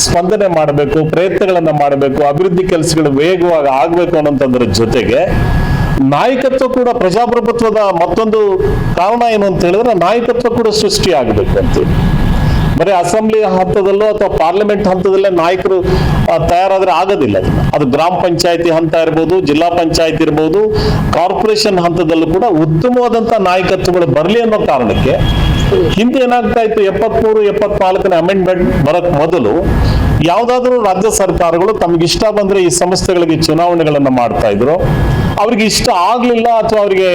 ಸ್ಪಂದನೆ ಮಾಡಬೇಕು, ಪ್ರಯತ್ನಗಳನ್ನ ಮಾಡಬೇಕು, ಅಭಿವೃದ್ಧಿ ಕೆಲಸಗಳು ವೇಗವಾಗಿ ಆಗ್ಬೇಕು ಅನ್ನೋದ್ರ ಜೊತೆಗೆ ನಾಯಕತ್ವ ಕೂಡ ಪ್ರಜಾಪ್ರಭುತ್ವದ ಮತ್ತೊಂದು ಕಾರಣ ಏನು ಅಂತ ಹೇಳಿದ್ರೆ ನಾಯಕತ್ವ ಕೂಡ ಸೃಷ್ಟಿ ಆಗಬೇಕು ಅಂತ. ಬರೀ ಅಸೆಂಬ್ಲಿ ಹಂತದಲ್ಲೋ ಅಥವಾ ಪಾರ್ಲಿಮೆಂಟ್ ಹಂತದಲ್ಲೇ ನಾಯಕರು ತಯಾರಾದ್ರೆ ಆಗೋದಿಲ್ಲ. ಅದು ಗ್ರಾಮ ಪಂಚಾಯತಿ ಹಂತ ಇರ್ಬೋದು, ಜಿಲ್ಲಾ ಪಂಚಾಯತ್ ಇರ್ಬೋದು, ಕಾರ್ಪೊರೇಷನ್ ಹಂತದಲ್ಲೂ ಕೂಡ ಉತ್ತಮವಾದಂತ ನಾಯಕತ್ವಗಳು ಬರಲಿ ಅನ್ನೋ ಕಾರಣಕ್ಕೆ ಹಿಂದೆ ಏನಾಗ್ತಾ ಇತ್ತು, 73, 74ನೇ ಅಮೆಂಡ್ಮೆಂಟ್ ಬರಕ್ ಮೊದಲು ಯಾವ್ದಾದ್ರು ರಾಜ್ಯ ಸರ್ಕಾರಗಳು ತಮ್ಗೆ ಇಷ್ಟ ಬಂದ್ರೆ ಈ ಸಂಸ್ಥೆಗಳಿಗೆ ಚುನಾವಣೆಗಳನ್ನ ಮಾಡ್ತಾ ಇದ್ರು. ಅವ್ರಿಗೆ ಇಷ್ಟ ಆಗ್ಲಿಲ್ಲ ಅಥವಾ ಅವ್ರಿಗೆ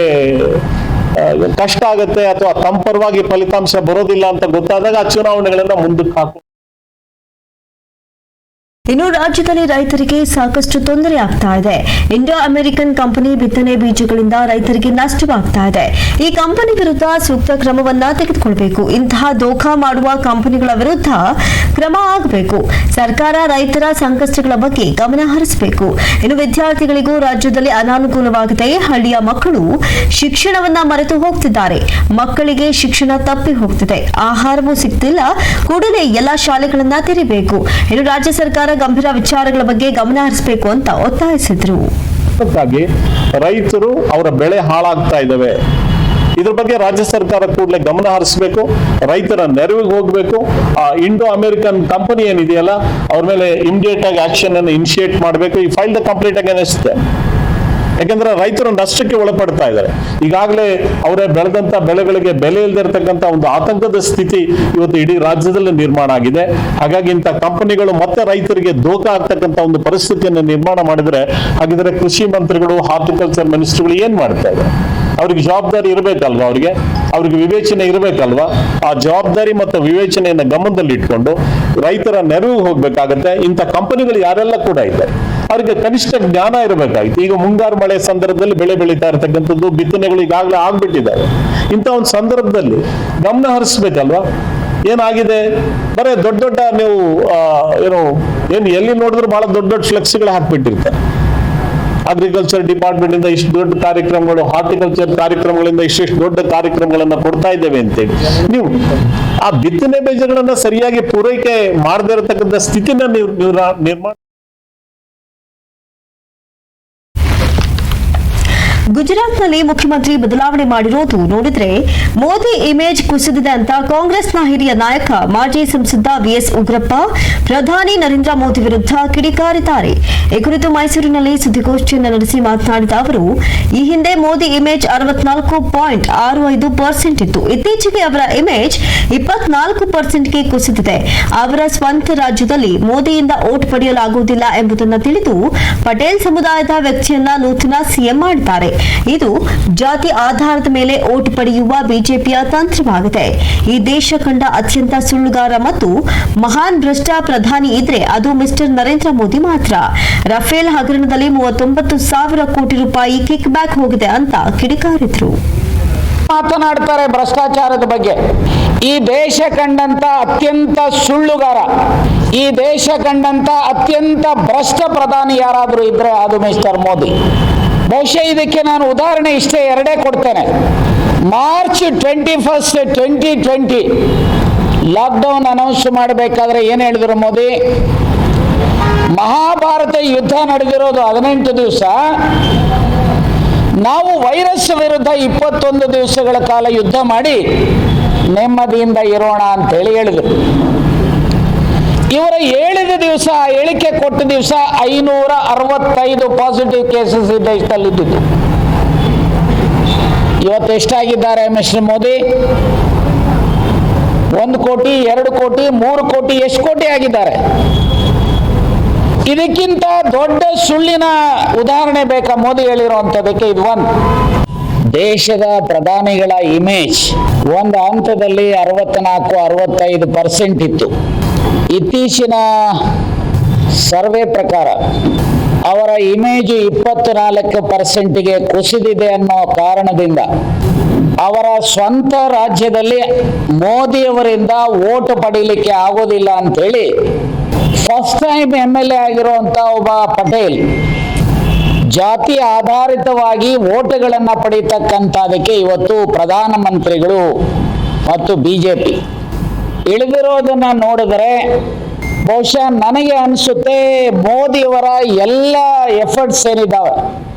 ಕಷ್ಟ ಆಗತ್ತೆ ಅಥವಾ ತಮ್ಮ ಪರವಾಗಿ ಫಲಿತಾಂಶ ಬರೋದಿಲ್ಲ ಅಂತ ಗೊತ್ತಾದಾಗ ಆ ಚುನಾವಣೆಗಳನ್ನ ಮುಂದಕ್ಕೆ ಹಾಕು. ಇನ್ನು ರಾಜ್ಯದಲ್ಲಿ ರೈತರಿಗೆ ಸಾಕಷ್ಟು ತೊಂದರೆ ಆಗ್ತಾ ಇದೆ. ಇಂಡೋ ಅಮೆರಿಕನ್ ಕಂಪನಿ ಬಿತ್ತನೆ ಬೀಜಗಳಿಂದ ರೈತರಿಗೆ ನಷ್ಟವಾಗ್ತಾ ಇದೆ. ಈ ಕಂಪನಿ ವಿರುದ್ಧ ಸೂಕ್ತ ಕ್ರಮವನ್ನ ತೆಗೆದುಕೊಳ್ಳಬೇಕು. ಇಂತಹ ದೋಖಾ ಮಾಡುವ ಕಂಪನಿಗಳ ವಿರುದ್ಧ ಕ್ರಮ ಆಗಬೇಕು. ಸರ್ಕಾರ ರೈತರ ಸಂಕಷ್ಟಗಳ ಬಗ್ಗೆ ಗಮನ ಹರಿಸಬೇಕು. ಇನ್ನು ವಿದ್ಯಾರ್ಥಿಗಳಿಗೂ ರಾಜ್ಯದಲ್ಲಿ ಅನಾನುಕೂಲವಾಗಿದೆ. ಹಳ್ಳಿಯ ಮಕ್ಕಳು ಶಿಕ್ಷಣವನ್ನ ಮರೆತು ಹೋಗ್ತಿದ್ದಾರೆ. ಮಕ್ಕಳಿಗೆ ಶಿಕ್ಷಣ ತಪ್ಪಿ ಹೋಗ್ತಿದೆ. ಆಹಾರವೂ ಸಿಗ್ತಿಲ್ಲ. ಕೂಡಲೇ ಎಲ್ಲಾ ಶಾಲೆಗಳನ್ನ ತೆರೆಯಬೇಕು. ಇನ್ನು ರಾಜ್ಯ ಸರ್ಕಾರ ಗಂಭೀರ ವಿಚಾರಗಳ ಬಗ್ಗೆ ಗಮನ ಹರಿಸಬೇಕು ಅಂತ ಒತ್ತಾಯಿಸಿದ್ರು. ರೈತರು ಅವರ ಬೆಳೆ ಹಾಳಾಗ್ತಾ ಇದ್ದಾವೆ. ಇದ್ರ ಬಗ್ಗೆ ರಾಜ್ಯ ಸರ್ಕಾರ ಕೂಡಲೇ ಗಮನ ಹರಿಸಬೇಕು. ರೈತರ ನೆರವಿಗೆ ಹೋಗ್ಬೇಕು. ಇಂಡೋ ಅಮೆರಿಕನ್ ಕಂಪನಿ ಏನಿದೆಯಲ್ಲ ಅವ್ರ ಮೇಲೆ ಇಮಿಡಿಯೇಟ್ ಆಗಿ ಆಕ್ಷನ್ ಅನ್ನು ಇನಿಶಿಯೇಟ್ ಮಾಡಬೇಕು. ಈ ಫೈಲ್ ದ ಕಂಪ್ಲೀಟ್ ಅಗೇನ್ಸ್ಟ್. ಯಾಕಂದ್ರೆ ರೈತರು ನಷ್ಟಕ್ಕೆ ಒಳಪಡ್ತಾ ಇದ್ದಾರೆ. ಈಗಾಗಲೇ ಅವರೇ ಬೆಳೆದಂತ ಬೆಳೆಗಳಿಗೆ ಬೆಲೆ ಇಲ್ಲದೆ ಇರತಕ್ಕಂತ ಒಂದು ಆತಂಕದ ಸ್ಥಿತಿ ಇವತ್ತು ಇಡೀ ರಾಜ್ಯದಲ್ಲಿ ನಿರ್ಮಾಣ ಆಗಿದೆ. ಹಾಗಾಗಿ ಇಂಥ ಕಂಪನಿಗಳು ಮತ್ತೆ ರೈತರಿಗೆ ದೋಖಾ ಆಗ್ತಕ್ಕಂಥ ಒಂದು ಪರಿಸ್ಥಿತಿಯನ್ನು ನಿರ್ಮಾಣ ಮಾಡಿದ್ರೆ ಹಾಗಿದ್ರೆ ಕೃಷಿ ಮಂತ್ರಿಗಳು, ಹಾರ್ಟಿಕಲ್ಚರ್ ಮಿನಿಸ್ಟರ್ಗಳು ಏನ್ ಮಾಡ್ತಾ ಇದ್ದಾರೆ? ಅವ್ರಿಗೆ ಜವಾಬ್ದಾರಿ ಇರಬೇಕಲ್ವಾ? ಅವ್ರಿಗೆ ವಿವೇಚನೆ ಇರಬೇಕಲ್ವಾ? ಆ ಜವಾಬ್ದಾರಿ ಮತ್ತು ವಿವೇಚನೆಯನ್ನು ಗಮನದಲ್ಲಿ ಇಟ್ಕೊಂಡು ರೈತರ ನೆರವು ಹೋಗ್ಬೇಕಾಗತ್ತೆ. ಇಂಥ ಕಂಪನಿಗಳು ಯಾರೆಲ್ಲ ಕೂಡ ಇದ್ದಾರೆ ಅವರಿಗೆ ಕನಿಷ್ಠ ಜ್ಞಾನ ಇರಬೇಕಾಗಿತ್ತು. ಈಗ ಮುಂಗಾರು ಮಳೆ ಸಂದರ್ಭದಲ್ಲಿ ಬೆಳೆ ಬೆಳೀತಾ ಇರತಕ್ಕಂಥದ್ದು, ಬಿತ್ತನೆಗಳು ಈಗಾಗಲೇ ಆಗ್ಬಿಟ್ಟಿದ್ದಾವೆ. ಇಂಥ ಒಂದು ಸಂದರ್ಭದಲ್ಲಿ ಗಮನ ಹರಿಸ್ಬೇಕಲ್ವಾ? ಏನಾಗಿದೆ? ಬರೇ ದೊಡ್ಡ ದೊಡ್ಡ ನೀವು ಏನು ಎಲ್ಲಿ ನೋಡಿದ್ರು ಬಹಳ ದೊಡ್ಡ ದೊಡ್ಡ ಫ್ಲೆಕ್ಸ್ಗಳು ಹಾಕ್ಬಿಟ್ಟಿರ್ತಾರೆ. ಅಗ್ರಿಕಲ್ಚರ್ ಡಿಪಾರ್ಟ್ಮೆಂಟ್ ಇಂದ ಇಷ್ಟು ದೊಡ್ಡ ಕಾರ್ಯಕ್ರಮಗಳು, ಹಾರ್ಟಿಕಲ್ಚರ್ ಕಾರ್ಯಕ್ರಮಗಳಿಂದ ಇಷ್ಟು ದೊಡ್ಡ ಕಾರ್ಯಕ್ರಮಗಳನ್ನ ಕೊಡ್ತಾ ಇದ್ದೇವೆ ಅಂತೇಳಿ ನೀವು ಆ ಬಿತ್ತನೆ ಬೀಜಗಳನ್ನ ಸರಿಯಾಗಿ ಪೂರೈಕೆ ಮಾಡದೇ ಇರತಕ್ಕಂಥ ಸ್ಥಿತಿನ ನಿರ್ಮಾಣ ಗುಜರಾತ್ನಲ್ಲಿ ಮುಖ್ಯಮಂತ್ರಿ ಬದಲಾವಣೆ ಮಾಡಿರೋದು ನೋಡಿದ್ರೆ ಮೋದಿ ಇಮೇಜ್ ಕುಸಿದಿದೆ ಅಂತ ಕಾಂಗ್ರೆಸ್ನ ಹಿರಿಯ ನಾಯಕ ಮಾಜಿ ಸಂಸದ ವಿಎಸ್ ಉಗ್ರಪ್ಪ ಪ್ರಧಾನಿ ನರೇಂದ್ರ ಮೋದಿ ವಿರುದ್ಧ ಕಿಡಿಕಾರಿದ್ದಾರೆ. ಈ ಕುರಿತು ಮೈಸೂರಿನಲ್ಲಿ ಸುದ್ದಿಗೋಷ್ಠಿಯನ್ನು ನಡೆಸಿ ಮಾತನಾಡಿದ ಅವರು, ಈ ಹಿಂದೆ ಮೋದಿ ಇಮೇಜ್ 64.65% ಇತ್ತು. ಇತ್ತೀಚೆಗೆ ಅವರ ಇಮೇಜ್ 24%ಗೆ ಕುಸಿದಿದೆ. ಅವರ ಸ್ವಂತ ರಾಜ್ಯದಲ್ಲಿ ಮೋದಿಯಿಂದ ಓಟ್ ಪಡೆಯಲಾಗುವುದಿಲ್ಲ ಎಂಬುದನ್ನು ತಿಳಿದು ಪಟೇಲ್ ಸಮುದಾಯದ ವ್ಯಕ್ತಿಯನ್ನ ನೂತನ ಸಿಎಂ ಮಾಡಿದ್ದಾರೆ. ಇದು ಜಾತಿ ಆಧಾರದ ಮೇಲೆ ಓಟ್ ಪಡೆಯುವ ಬಿಜೆಪಿಯ ತಂತ್ರವಾಗಿದೆ. ಈ ದೇಶ ಕಂಡ ಅತ್ಯಂತ ಸುಳ್ಳುಗಾರ ಮತ್ತು ಮಹಾನ್ ಭ್ರಷ್ಟ ಪ್ರಧಾನಿ ಇದ್ರೆ ಅದು ಮಿಸ್ಟರ್ ನರೇಂದ್ರ ಮೋದಿ ಮಾತ್ರ. ರಫೇಲ್ ಹಗರಣದಲ್ಲಿ 39,000 ಕೋಟಿ ರೂಪಾಯಿ ಕಿಕ್ ಬ್ಯಾಕ್ ಹೋಗಿದೆ ಅಂತ ಕಿಡಿಕಾರಿದ್ರು. ಮಾತನಾಡ್ತಾರೆ ಭ್ರಷ್ಟಾಚಾರದ ಬಗ್ಗೆ. ಈ ದೇಶ ಕಂಡಂತ ಅತ್ಯಂತ ಸುಳ್ಳುಗಾರ, ಈ ದೇಶ ಕಂಡಂತ ಅತ್ಯಂತ ಭ್ರಷ್ಟ ಪ್ರಧಾನಿ ಯಾರಾದರೂ ಇದ್ರೆ ಅದು ಮಿಸ್ಟರ್ ಮೋದಿ. ಬಹುಶಃ ಇದಕ್ಕೆ ನಾನು ಉದಾಹರಣೆ ಇಷ್ಟೇ ಎರಡೇ ಕೊಡ್ತೇನೆ. ಮಾರ್ಚ್ 21, 2020 ಲಾಕ್ಡೌನ್ ಅನೌನ್ಸ್ ಮಾಡಬೇಕಾದ್ರೆ ಏನು ಹೇಳಿದ್ರು ಮೋದಿ? ಮಹಾಭಾರತ ಯುದ್ಧ ನಡೆದಿರೋದು 18 ದಿವಸ, ನಾವು ವೈರಸ್ ವಿರುದ್ಧ 21 ದಿವಸಗಳ ಕಾಲ ಯುದ್ಧ ಮಾಡಿ ನೆಮ್ಮದಿಯಿಂದ ಇರೋಣ ಅಂತೇಳಿ ಹೇಳಿದರು. ಇವರ ಹೇಳಿದ ದಿವಸ, ಹೇಳಿಕೆ ಕೊಟ್ಟ ದಿವಸ 565 ಪಾಸಿಟಿವ್ ಕೇಸಸ್ ಈ ದೇಶದಲ್ಲಿ ಇದ್ದಿದ್ದು. ಇವತ್ತು ಎಷ್ಟಾಗಿದ್ದಾರೆ ಮಿಸ್ಟರ್ ಮೋದಿ? 1 ಕೋಟಿ, 2 ಕೋಟಿ, 3 ಕೋಟಿ, ಎಷ್ಟು ಕೋಟಿ ಆಗಿದ್ದಾರೆ? ಇದಕ್ಕಿಂತ ದೊಡ್ಡ ಸುಳ್ಳಿನ ಉದಾಹರಣೆ ಬೇಕಾ ಮೋದಿ ಹೇಳಿರುವಂಥದ್ದಕ್ಕೆ? ಇದು ಒಂದು. ದೇಶದ ಪ್ರಧಾನಿಗಳ ಇಮೇಜ್ ಒಂದು ಹಂತದಲ್ಲಿ 64-65% ಇತ್ತು. ಇತ್ತೀಚಿನ ಸರ್ವೆ ಪ್ರಕಾರ ಅವರ ಇಮೇಜ್ 24%ಗೆ ಕುಸಿದಿದೆ ಅನ್ನೋ ಕಾರಣದಿಂದ ಅವರ ಸ್ವಂತ ರಾಜ್ಯದಲ್ಲಿ ಮೋದಿಯವರಿಂದ ಓಟ್ ಪಡೀಲಿಕ್ಕೆ ಆಗೋದಿಲ್ಲ ಅಂತೇಳಿ ಫಸ್ಟ್ ಟೈಮ್ MLA ಆಗಿರುವಂತ ಒಬ್ಬ ಪಟೇಲ್ ಜಾತಿ ಆಧಾರಿತವಾಗಿ ಓಟುಗಳನ್ನು ಪಡೀತಕ್ಕಂಥದಕ್ಕೆ ಇವತ್ತು ಪ್ರಧಾನಮಂತ್ರಿಗಳು ಮತ್ತು ಬಿಜೆಪಿ ಇಳಿದಿರೋದನ್ನ ನೋಡಿದರೆ ಬಹುಶಃ ನನಗೆ ಅನಿಸುತ್ತೆ ಮೋದಿಯವರ ಎಲ್ಲ ಎಫರ್ಟ್ಸ್ ಏನಿದ್ದಾವೆ,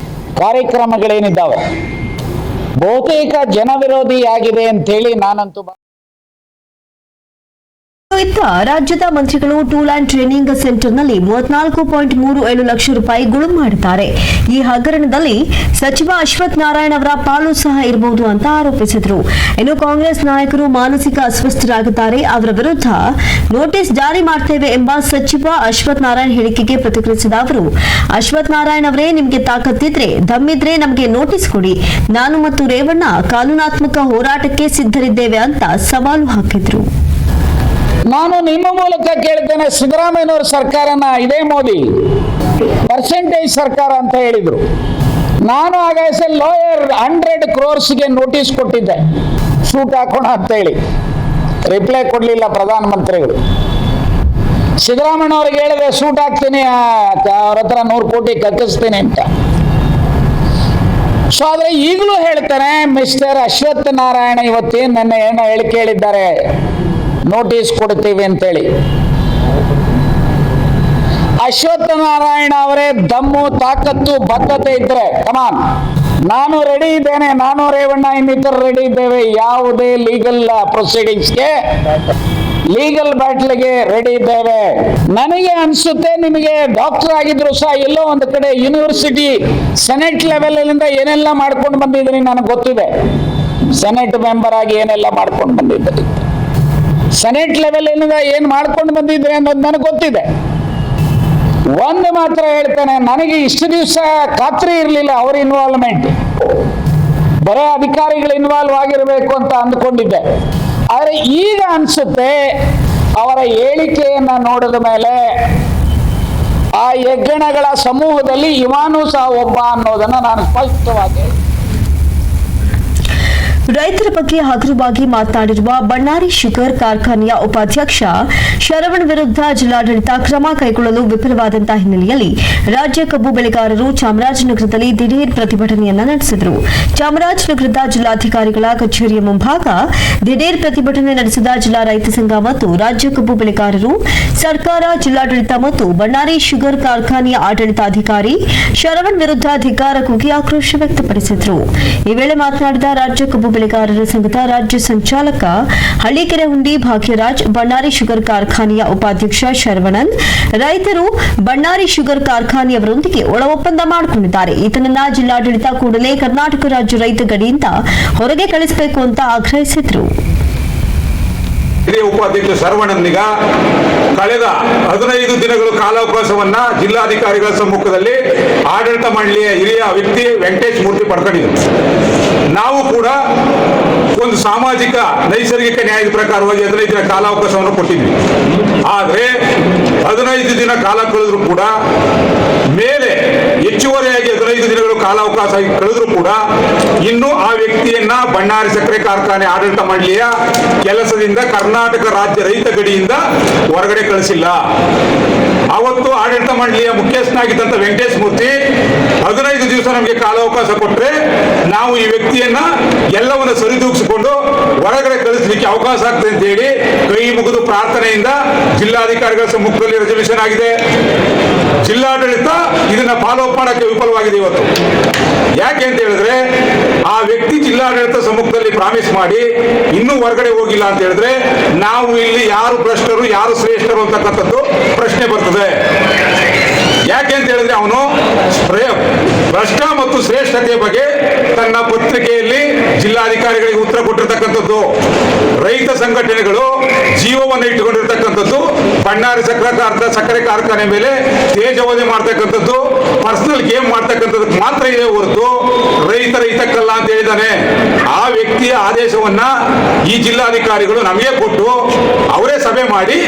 ಕಾರ್ಯಕ್ರಮಗಳೇನಿದ್ದಾವೆ, ಬಹುತೇಕ ಜನವಿರೋಧಿ ಆಗಿದೆ ಅಂತೇಳಿ ನಾನಂತೂ ಇತ್ತ ರಾಜ್ಯದ ಮಂತ್ರಿಗಳು ಟೂಲ್ ಅಂಡ್ ಟ್ರೈನಿಂಗ್ ಸೆಂಟರ್ನಲ್ಲಿ 34.37 ಲಕ್ಷ ರೂಪಾಯಿ ಗುಳುಂ ಮಾಡಿದ್ದಾರೆ. ಈ ಹಗರಣದಲ್ಲಿ ಸಚಿವ ಅಶ್ವಥ್ ನಾರಾಯಣ್ ಅವರ ಪಾಲು ಸಹ ಇರಬಹುದು ಅಂತ ಆರೋಪಿಸಿದರು. ಇನ್ನು ಕಾಂಗ್ರೆಸ್ ನಾಯಕರು ಮಾನಸಿಕ ಅಸ್ವಸ್ಥರಾಗಿದ್ದಾರೆ, ಅವರ ವಿರುದ್ಧ ನೋಟಿಸ್ ಜಾರಿ ಮಾಡ್ತೇವೆ ಎಂಬ ಸಚಿವ ಅಶ್ವಥ್ ನಾರಾಯಣ್ ಹೇಳಿಕೆಗೆ ಪ್ರತಿಕ್ರಿಯಿಸಿದ ಅವರು, ಅಶ್ವಥ್ ನಾರಾಯಣ್ ಅವರೇ, ನಿಮಗೆ ತಾಕತ್ತಿದ್ರೆ ದಮ್ಮಿದ್ರೆ ನಮಗೆ ನೋಟಿಸ್ ಕೊಡಿ, ನಾನು ಮತ್ತು ರೇವಣ್ಣ ಕಾನೂನಾತ್ಮಕ ಹೋರಾಟಕ್ಕೆ ಸಿದ್ಧರಿದ್ದೇವೆ ಅಂತ ಸವಾಲು ಹಾಕಿದ್ರು. ನಾನು ನಿಮ್ಮ ಮೂಲಕ ಕೇಳ್ತೇನೆ, ಸಿದ್ದರಾಮಯ್ಯನವರ ಸರ್ಕಾರನ ಇದೇ ಮೋದಿ ಪರ್ಸೆಂಟೇಜ್ ಸರ್ಕಾರ ಅಂತ ಹೇಳಿದ್ರು. ನಾನು ಆಗ ಲಾಯರ್ 100 crores ನೋಟಿಸ್ ಕೊಟ್ಟಿದ್ದೆ, ಸೂಟ್ ಹಾಕೋಣ ಅಂತ ಹೇಳಿ. ರಿಪ್ಲೈ ಕೊಡ್ಲಿಲ್ಲ ಪ್ರಧಾನಮಂತ್ರಿಗಳು. ಸಿದ್ದರಾಮಯ್ಯನವ್ರಿಗೆ ಹೇಳಿದೆ ಸೂಟ್ ಹಾಕ್ತೀನಿ, ಅವ್ರ ಹತ್ರ 100 ಕೋಟಿ ಕಕ್ಕಿಸ್ತೀನಿ ಅಂತ. ಸೊ ಆದ್ರೆ ಈಗಲೂ ಹೇಳ್ತಾನೆ ಮಿಸ್ಟರ್ ಅಶ್ವಥ್ ನಾರಾಯಣ ಇವತ್ತೇನು ನನ್ನ ಏನೋ ಹೇಳಿಕೆ ಹೇಳಿದ್ದಾರೆ, ನೋಟಿಸ್ ಕೊಡ್ತೀವಿ ಅಂತೇಳಿ. ಅಶ್ವಥ್ ನಾರಾಯಣ ಅವರೇ ದಮ್ಮು, ತಾಕತ್ತು, ಬದ್ಧತೆ ಇದ್ರೆ ಕಮಾನ್, ನಾನು ರೆಡಿ ಇದ್ದೇನೆ, ನಾನು ರೇವಣ್ಣ ಇನ್ನಿತರು ರೆಡಿ ಇದ್ದೇವೆ. ಯಾವುದೇ ಲೀಗಲ್ ಪ್ರೊಸೀಡಿಂಗ್ಸ್ಗೆ, ಲೀಗಲ್ ಬ್ಯಾಟ್ಲ್ಗೆ ರೆಡಿ ಇದ್ದೇವೆ. ನನಗೆ ಅನ್ಸುತ್ತೆ ನಿಮಗೆ ಡಾಕ್ಟರ್ ಆಗಿದ್ರು ಸಹ ಎಲ್ಲೋ ಒಂದು ಕಡೆ ಯೂನಿವರ್ಸಿಟಿ ಸೆನೆಟ್ ಲೆವೆಲ್ ಇಂದ ಏನೆಲ್ಲ ಮಾಡ್ಕೊಂಡು ಬಂದಿದ್ರಿ ನನಗೆ ಗೊತ್ತಿದೆ. ಸೆನೆಟ್ ಮೆಂಬರ್ ಆಗಿ ಏನೆಲ್ಲ ಮಾಡ್ಕೊಂಡು ಬಂದಿದ್ರಿ, ಸೆನೆಟ್ ಲೆವೆಲ್ ಇಂದ ಏನ್ ಮಾಡ್ಕೊಂಡು ಬಂದಿದ್ರಿ ಅನ್ನೋದು ನನಗೆ ಗೊತ್ತಿದೆ. ಒಂದು ಮಾತ್ರ ಹೇಳ್ತೇನೆ, ನನಗೆ ಇಷ್ಟು ದಿವಸ ಖಾತ್ರಿ ಇರಲಿಲ್ಲ ಅವರ ಇನ್ವಾಲ್ವ್ಮೆಂಟ್, ಬರೇ ಅಧಿಕಾರಿಗಳು ಇನ್ವಾಲ್ವ್ ಆಗಿರಬೇಕು ಅಂತ ಅಂದ್ಕೊಂಡಿದ್ದೆ. ಆದರೆ ಈಗ ಅನ್ಸುತ್ತೆ ಅವರ ಹೇಳಿಕೆಯನ್ನ ನೋಡಿದ ಮೇಲೆ ಆ ಹೆಗ್ಗಣಗಳ ಸಮೂಹದಲ್ಲಿ ಇವಾನು ಸಹ ಒಬ್ಬ ಅನ್ನೋದನ್ನ ನಾನು ಸ್ಪಷ್ಟವಾಗಿ ರೈತರ ಬಗ್ಗೆ ಹಗುರವಾಗಿ ಮಾತನಾಡಿರುವ ಬಳ್ಳಾರಿ ಶುಗರ್ ಕಾರ್ಖಾನೆಯ ಉಪಾಧ್ಯಕ್ಷ ಶರವಣ್ ವಿರುದ್ಧ ಜಿಲ್ಲಾಡಳಿತ ಕ್ರಮ ಕೈಗೊಳ್ಳಲು ವಿಫಲವಾದಂತಹ ಹಿನ್ನೆಲೆಯಲ್ಲಿ ರಾಜ್ಯ ಕಬ್ಬು ಬೆಳೆಗಾರರು ಚಾಮರಾಜನಗರದಲ್ಲಿ ದಿಢೀರ್ ಪ್ರತಿಭಟನೆಯನ್ನ ನಡೆಸಿದರು. ಚಾಮರಾಜನಗರದ ಜಿಲ್ಲಾಧಿಕಾರಿಗಳ ಕಚೇರಿಯ ಮುಂಭಾಗ ದಿಢೀರ್ ಪ್ರತಿಭಟನೆ ನಡೆಸಿದ ಜಿಲ್ಲಾ ರೈತ ಸಂಘ ಮತ್ತು ರಾಜ್ಯ ಕಬ್ಬು ಬೆಳೆಗಾರರು ಸರ್ಕಾರ, ಜಿಲ್ಲಾಡಳಿತ ಮತ್ತು ಬಳ್ಳಾರಿ ಶುಗರ್ ಕಾರ್ಖಾನೆಯ ಆಡಳಿತಾಧಿಕಾರಿ ಶರವಣ್ ವಿರುದ್ಧ ಧಿಕ್ಕಾರ ಕೂಗಿ ಆಕ್ರೋಶ ವ್ಯಕ್ತಪಡಿಸಿದರು. ಈ ವೇಳೆ ಮಾತನಾಡಿದ ರಾಜ್ಯ ಕಬ್ಬು ಬೆಳೆಗಾರರ ಸಂಘದ ರಾಜ್ಯ ಸಂಚಾಲಕ ಹಳ್ಳಿಕೆರೆ ಹುಂಡಿ ಭಾಗ್ಯರಾಜ್, ಬಳ್ಳಾರಿ ಶುಗರ್ ಕಾರ್ಖಾನೆಯ ಉಪಾಧ್ಯಕ್ಷ ಶರವಣನ್ ರೈತರು ಬಳ್ಳಾರಿ ಶುಗರ್ ಕಾರ್ಖಾನೆಯವರೊಂದಿಗೆ ಒಳ ಒಪ್ಪಂದ ಮಾಡಿಕೊಂಡಿದ್ದಾರೆ. ಈತನನ್ನ ಜಿಲ್ಲಾಡಳಿತ ಕೂಡಲೇ ಕರ್ನಾಟಕ ರಾಜ್ಯ ರೈತ ಗಡಿಯಿಂದ ಹೊರಗೆ ಕಳಿಸಬೇಕು ಅಂತ ಆಗ್ರಹಿಸಿದರು. ಹಿರಿಯ ಉಪಾಧ್ಯಕ್ಷ ಶರವಣನ್ನಿಗ ಕಳೆದ 15 ದಿನಗಳ ಕಾಲಾವಕಾಶವನ್ನ ಜಿಲ್ಲಾಧಿಕಾರಿಗಳ ಸಮ್ಮುಖದಲ್ಲಿ ಆಡಳಿತ ಮಂಡಳಿಯ ಹಿರಿಯ ವ್ಯಕ್ತಿ ವೆಂಕಟೇಶ್ ಮೂರ್ತಿ ಪಡ್ಕೊಂಡಿದ್ರು. ನಾವು ಕೂಡ ಒಂದು ಸಾಮಾಜಿಕ ನೈಸರ್ಗಿಕ ನ್ಯಾಯದ ಪ್ರಕಾರವಾಗಿ 15 ದಿನ ಕಾಲಾವಕಾಶವನ್ನು ಕೊಟ್ಟಿದ್ವಿ. ಆದರೆ 15 ದಿನ ಕಾಲ ಕಳೆದ್ರು ಕೂಡ ಮೇಲೆ ಹೆಚ್ಚುವರಿಯಾಗಿ 15 ದಿನಗಳು ಕಾಲಾವಕಾಶ ಕಳೆದ್ರು ಕೂಡ ಇನ್ನೂ ಆ ವ್ಯಕ್ತಿಯನ್ನ ಬಳ್ಳಾರಿ ಸಕ್ಕರೆ ಕಾರ್ಖಾನೆ ಆಡಳಿತ ಮಂಡಳಿಯ ಕೆಲಸದಿಂದ ಕರ್ನಾಟಕ ರಾಜ್ಯ ರೈತ ಗಡಿಯಿಂದ ಹೊರಗಡೆ ಕಳಿಸಿಲ್ಲ. ಅವತ್ತು ಆಡಳಿತ ಮಂಡಳಿಯ ಮುಖ್ಯಸ್ಥನಾಗಿದ್ದಂತ ವೆಂಕಟೇಶ್ ಮೂರ್ತಿ 15 ದಿವಸ ನಮಗೆ ಕಾಲಾವಕಾಶ ಕೊಟ್ಟರೆ ನಾವು ಈ ವ್ಯಕ್ತಿಯನ್ನ ಎಲ್ಲವನ್ನು ಸರಿದೂಗಿಸಿಕೊಂಡು ಹೊರಗಡೆ ಕಳಿಸಲಿಕ್ಕೆ ಅವಕಾಶ ಆಗ್ತದೆ ಅಂತ ಹೇಳಿ ಕೈ ಮುಗಿದು ಪ್ರಾರ್ಥನೆಯಿಂದ ಜಿಲ್ಲಾಧಿಕಾರಿಗಳ ಸಮ್ಮುಖದಲ್ಲಿ ರೆಸಲ್ಯೂಷನ್ ಆಗಿದೆ. ಜಿಲ್ಲಾಡಳಿತ ಇದನ್ನ ಫಾಲೋ ಅಪ್ ಮಾಡಕ್ಕೆ ವಿಫಲವಾಗಿದೆ ಇವತ್ತು. ಯಾಕೆ ಅಂತ ಹೇಳಿದ್ರೆ ಆ ವ್ಯಕ್ತಿ ಜಿಲ್ಲಾಡಳಿತ ಸಮ್ಮುಖದಲ್ಲಿ ಪ್ರಾಮಿಸ್ ಮಾಡಿ ಇನ್ನೂ ಹೊರಗಡೆ ಹೋಗಿಲ್ಲ ಅಂತ ಹೇಳಿದ್ರೆ ನಾವು ಇಲ್ಲಿ ಯಾರು ಭ್ರಷ್ಟರು ಯಾರು ಶ್ರೇಷ್ಠರು ಅಂತಕ್ಕಂಥದ್ದು ಪ್ರಶ್ನೆ ಬರ್ತದೆ. ಯಾಕೆ ಅಂತ ಹೇಳಿದ್ರೆ ಅವನು ಭ್ರಷ್ಟ ಮತ್ತು ಶ್ರೇಷ್ಠತೆಯ ಬಗ್ಗೆ ತನ್ನ ಪತ್ರಿಕೆಯಲ್ಲಿ ಜಿಲ್ಲಾಧಿಕಾರಿಗಳಿಗೆ ಉತ್ತರ ಕೊಟ್ಟಿರ್ತಕ್ಕಂಥದ್ದು. ರೈತ ಸಂಘಟನೆಗಳು ಜೀವವನ್ನು ಇಟ್ಟುಕೊಂಡಿರ್ತಕ್ಕಂಥದ್ದು ಬಳ್ಳಾರಿ ಸಕ್ಕರೆ ಕಾರ್ಖಾನೆ ಮೇಲೆ ತೇಜವಧೆ ಮಾಡ್ತಕ್ಕಂಥದ್ದು, ಪರ್ಸನಲ್ ಗೇಮ್ ಮಾಡ್ತಕ್ಕಂಥದ್ದಕ್ಕೆ ಮಾತ್ರ ಇದೆ ಹೊರತು ರೈತರ ಹಿತಕ್ಕಲ್ಲ ಅಂತ ಹೇಳಿದ್ದಾನೆ. ಆ ವ್ಯಕ್ತಿಯ ಆದೇಶವನ್ನ ಈ ಜಿಲ್ಲಾಧಿಕಾರಿಗಳು ನಮಗೆ ಕೊಟ್ಟು ಅವರೇ ಸಭೆ ಮಾಡಿ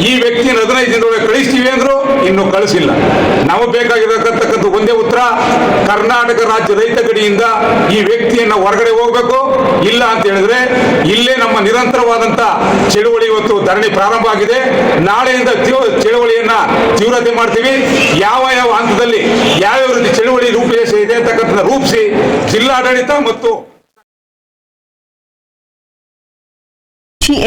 ಈ ವ್ಯಕ್ತಿಯನ್ನು 15 ದಿನದೊಳಗೆ ಕಳಿಸ್ತೀವಿ ಅಂದ್ರು, ಇನ್ನು ಕಳಿಸಿಲ್ಲ. ನಮಗೆ ಬೇಕಾಗಿರತಕ್ಕಂಥ ಒಂದೇ ಉತ್ತರ, ಕರ್ನಾಟಕ ರಾಜ್ಯ ರೈತ ಗಡಿಯಿಂದ ಈ ವ್ಯಕ್ತಿಯನ್ನ ಹೊರಗಡೆ ಹೋಗ್ಬೇಕು. ಇಲ್ಲ ಅಂತ ಹೇಳಿದ್ರೆ ಇಲ್ಲೇ ನಮ್ಮ ನಿರಂತರವಾದಂತ ಚಳುವಳಿ ಇವತ್ತು ಧರಣಿ ಪ್ರಾರಂಭ ಆಗಿದೆ. ನಾಳೆಯಿಂದ ಚಳುವಳಿಯನ್ನ ತೀವ್ರತೆ ಮಾಡ್ತೀವಿ. ಯಾವ ಯಾವ ಹಂತದಲ್ಲಿ ಯಾವ್ಯಾವ ರೀತಿ ಚಳುವಳಿ ರೂಪರೇಷ ಇದೆ ಅಂತಕ್ಕಂಥ ರೂಪಿಸಿ ಜಿಲ್ಲಾಡಳಿತ ಮತ್ತು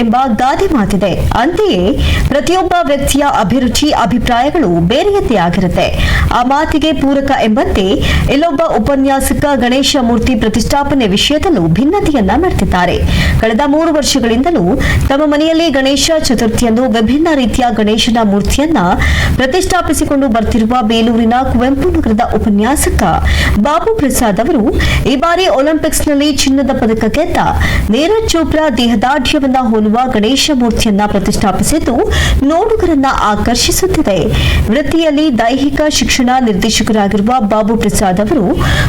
ಎಂಬ ಗಾದೆ ಮಾತಿದೆ. ಅಂತೆಯೇ ಪ್ರತಿಯೊಬ್ಬ ವ್ಯಕ್ತಿಯ ಅಭಿರುಚಿ, ಅಭಿಪ್ರಾಯಗಳು ಬೇರೆಯದ್ದೇ ಆಗಿರುತ್ತೆ. ಆ ಮಾತಿಗೆ ಪೂರಕ ಎಂಬಂತೆ ಇಲ್ಲೊಬ್ಬ ಉಪನ್ಯಾಸಕ ಗಣೇಶ ಮೂರ್ತಿ ಪ್ರತಿಷ್ಠಾಪನೆ ವಿಷಯದಲ್ಲೂ ಭಿನ್ನತೆಯನ್ನ ಮೆರೆದಿದ್ದಾರೆ. ಕಳೆದ 3 ವರ್ಷಗಳಿಂದಲೂ ತಮ್ಮ ಮನೆಯಲ್ಲಿ ಗಣೇಶ ಚತುರ್ಥಿಯಂದು ವಿಭಿನ್ನ ರೀತಿಯ ಗಣೇಶನ ಮೂರ್ತಿಯನ್ನ ಪ್ರತಿಷ್ಠಾಪಿಸಿಕೊಂಡು ಬರ್ತಿರುವ ಬೇಲೂರಿನ ಕುವೆಂಪು ನಗರದ ಉಪನ್ಯಾಸಕ ಬಾಬು ಪ್ರಸಾದ್ ಅವರು ಈ ಬಾರಿ ಒಲಿಂಪಿಕ್ಸ್ನಲ್ಲಿ ಚಿನ್ನದ ಪದಕ ಗೆದ್ದ ನೀರಜ್ ಚೋಪ್ರಾ ದೇಹದಾಢ್ಯವನ್ನ ಹೋಲುವ ಗಣೇಶ ಮೂರ್ತಿಯನ್ನ ಪ್ರತಿಷ್ಠಾಪಿಸಿದ್ದು ನೋಡುಗರನ್ನ ಆಕರ್ಷಿಸುತ್ತಿದೆ. ವೃತ್ತಿಯಲ್ಲಿ ದೈಹಿಕ ಶಿಕ್ಷಣ ನಿರ್ದೇಶಕರಾಗಿರುವ ಬಾಬು ಪ್ರಸಾದ್ ಅವರು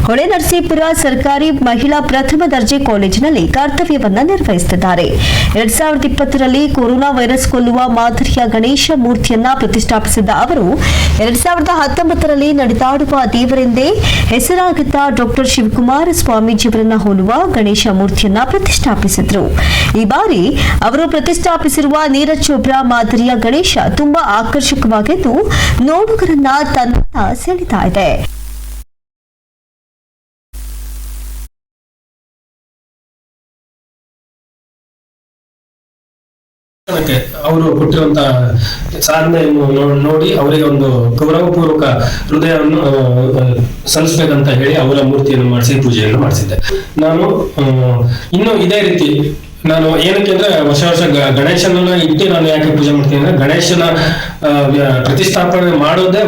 ಹೊಳೆನರಸೀಪುರ ಸರ್ಕಾರಿ ಮಹಿಳಾ ಪ್ರಥಮ ದರ್ಜೆ ಕಾಲೇಜಿನಲ್ಲಿ ಕರ್ತವ್ಯವನ್ನ ನಿರ್ವಹಿಸುತ್ತಿದ್ದಾರೆ. 2020ರಲ್ಲಿ ಕೊರೋನಾ ವೈರಸ್ ಕೊಲ್ಲುವ ಮಾದರಿಯ ಗಣೇಶ ಮೂರ್ತಿಯನ್ನ ಪ್ರತಿಷ್ಠಾಪಿಸಿದ ಅವರು 2019ರಲ್ಲಿ ನಡೆದಾಡುವ ದೇವರೆಂದೇ ಹೆಸರಾಗಿದ್ದ ಡಾಕ್ಟರ್ ಶಿವಕುಮಾರ ಸ್ವಾಮೀಜಿಯವರನ್ನ ಹೋಲುವ ಗಣೇಶ ಮೂರ್ತಿಯನ್ನ ಪ್ರತಿಷ್ಠಾಪಿಸಿದ್ರು. ಈ ಬಾರಿ ಅವರು ಪ್ರತಿಷ್ಠಾಪಿಸಿರುವ ನೀರಜ್ ಚೋಪ್ರಾ ಮಾದರಿಯ ಗಣೇಶ ತುಂಬಾ ಆಕರ್ಷಕವಾಗಿದ್ದು ನೋಡುಗರನ್ನ ತನ್ನತ್ತ ಸೆಳೆತಾ ಇದೆ. ಅವರು ಕೊಟ್ಟಿರುವಂತಹ ಸಾಧನೆಯನ್ನು ನೋಡಿ ಅವರಿಗೆ ಒಂದು ಗೌರವಪೂರ್ವಕ ಹೃದಯವನ್ನು ಸಲ್ಲಿಸಬೇಕಂತ ಹೇಳಿ ಅವರ ಮೂರ್ತಿಯನ್ನು ಮಾಡಿಸಿ ಪೂಜೆಯನ್ನು ಮಾಡಿಸಿದ್ದೆ. ನಾನು ಇನ್ನು ಇದೇ ರೀತಿ ನಾನು ಏನಕ್ಕೆ ಅಂದ್ರೆ ವರ್ಷ ಗಣೇಶನನ್ನ ಇಟ್ಟು ನಾನು ಯಾಕೆ ಪೂಜೆ ಮಾಡ್ತೀನಿ ಅಂದ್ರೆ ಗಣೇಶನ ಪ್ರತಿಷ್ಠಾಪನೆ ಮಾಡೋದೇ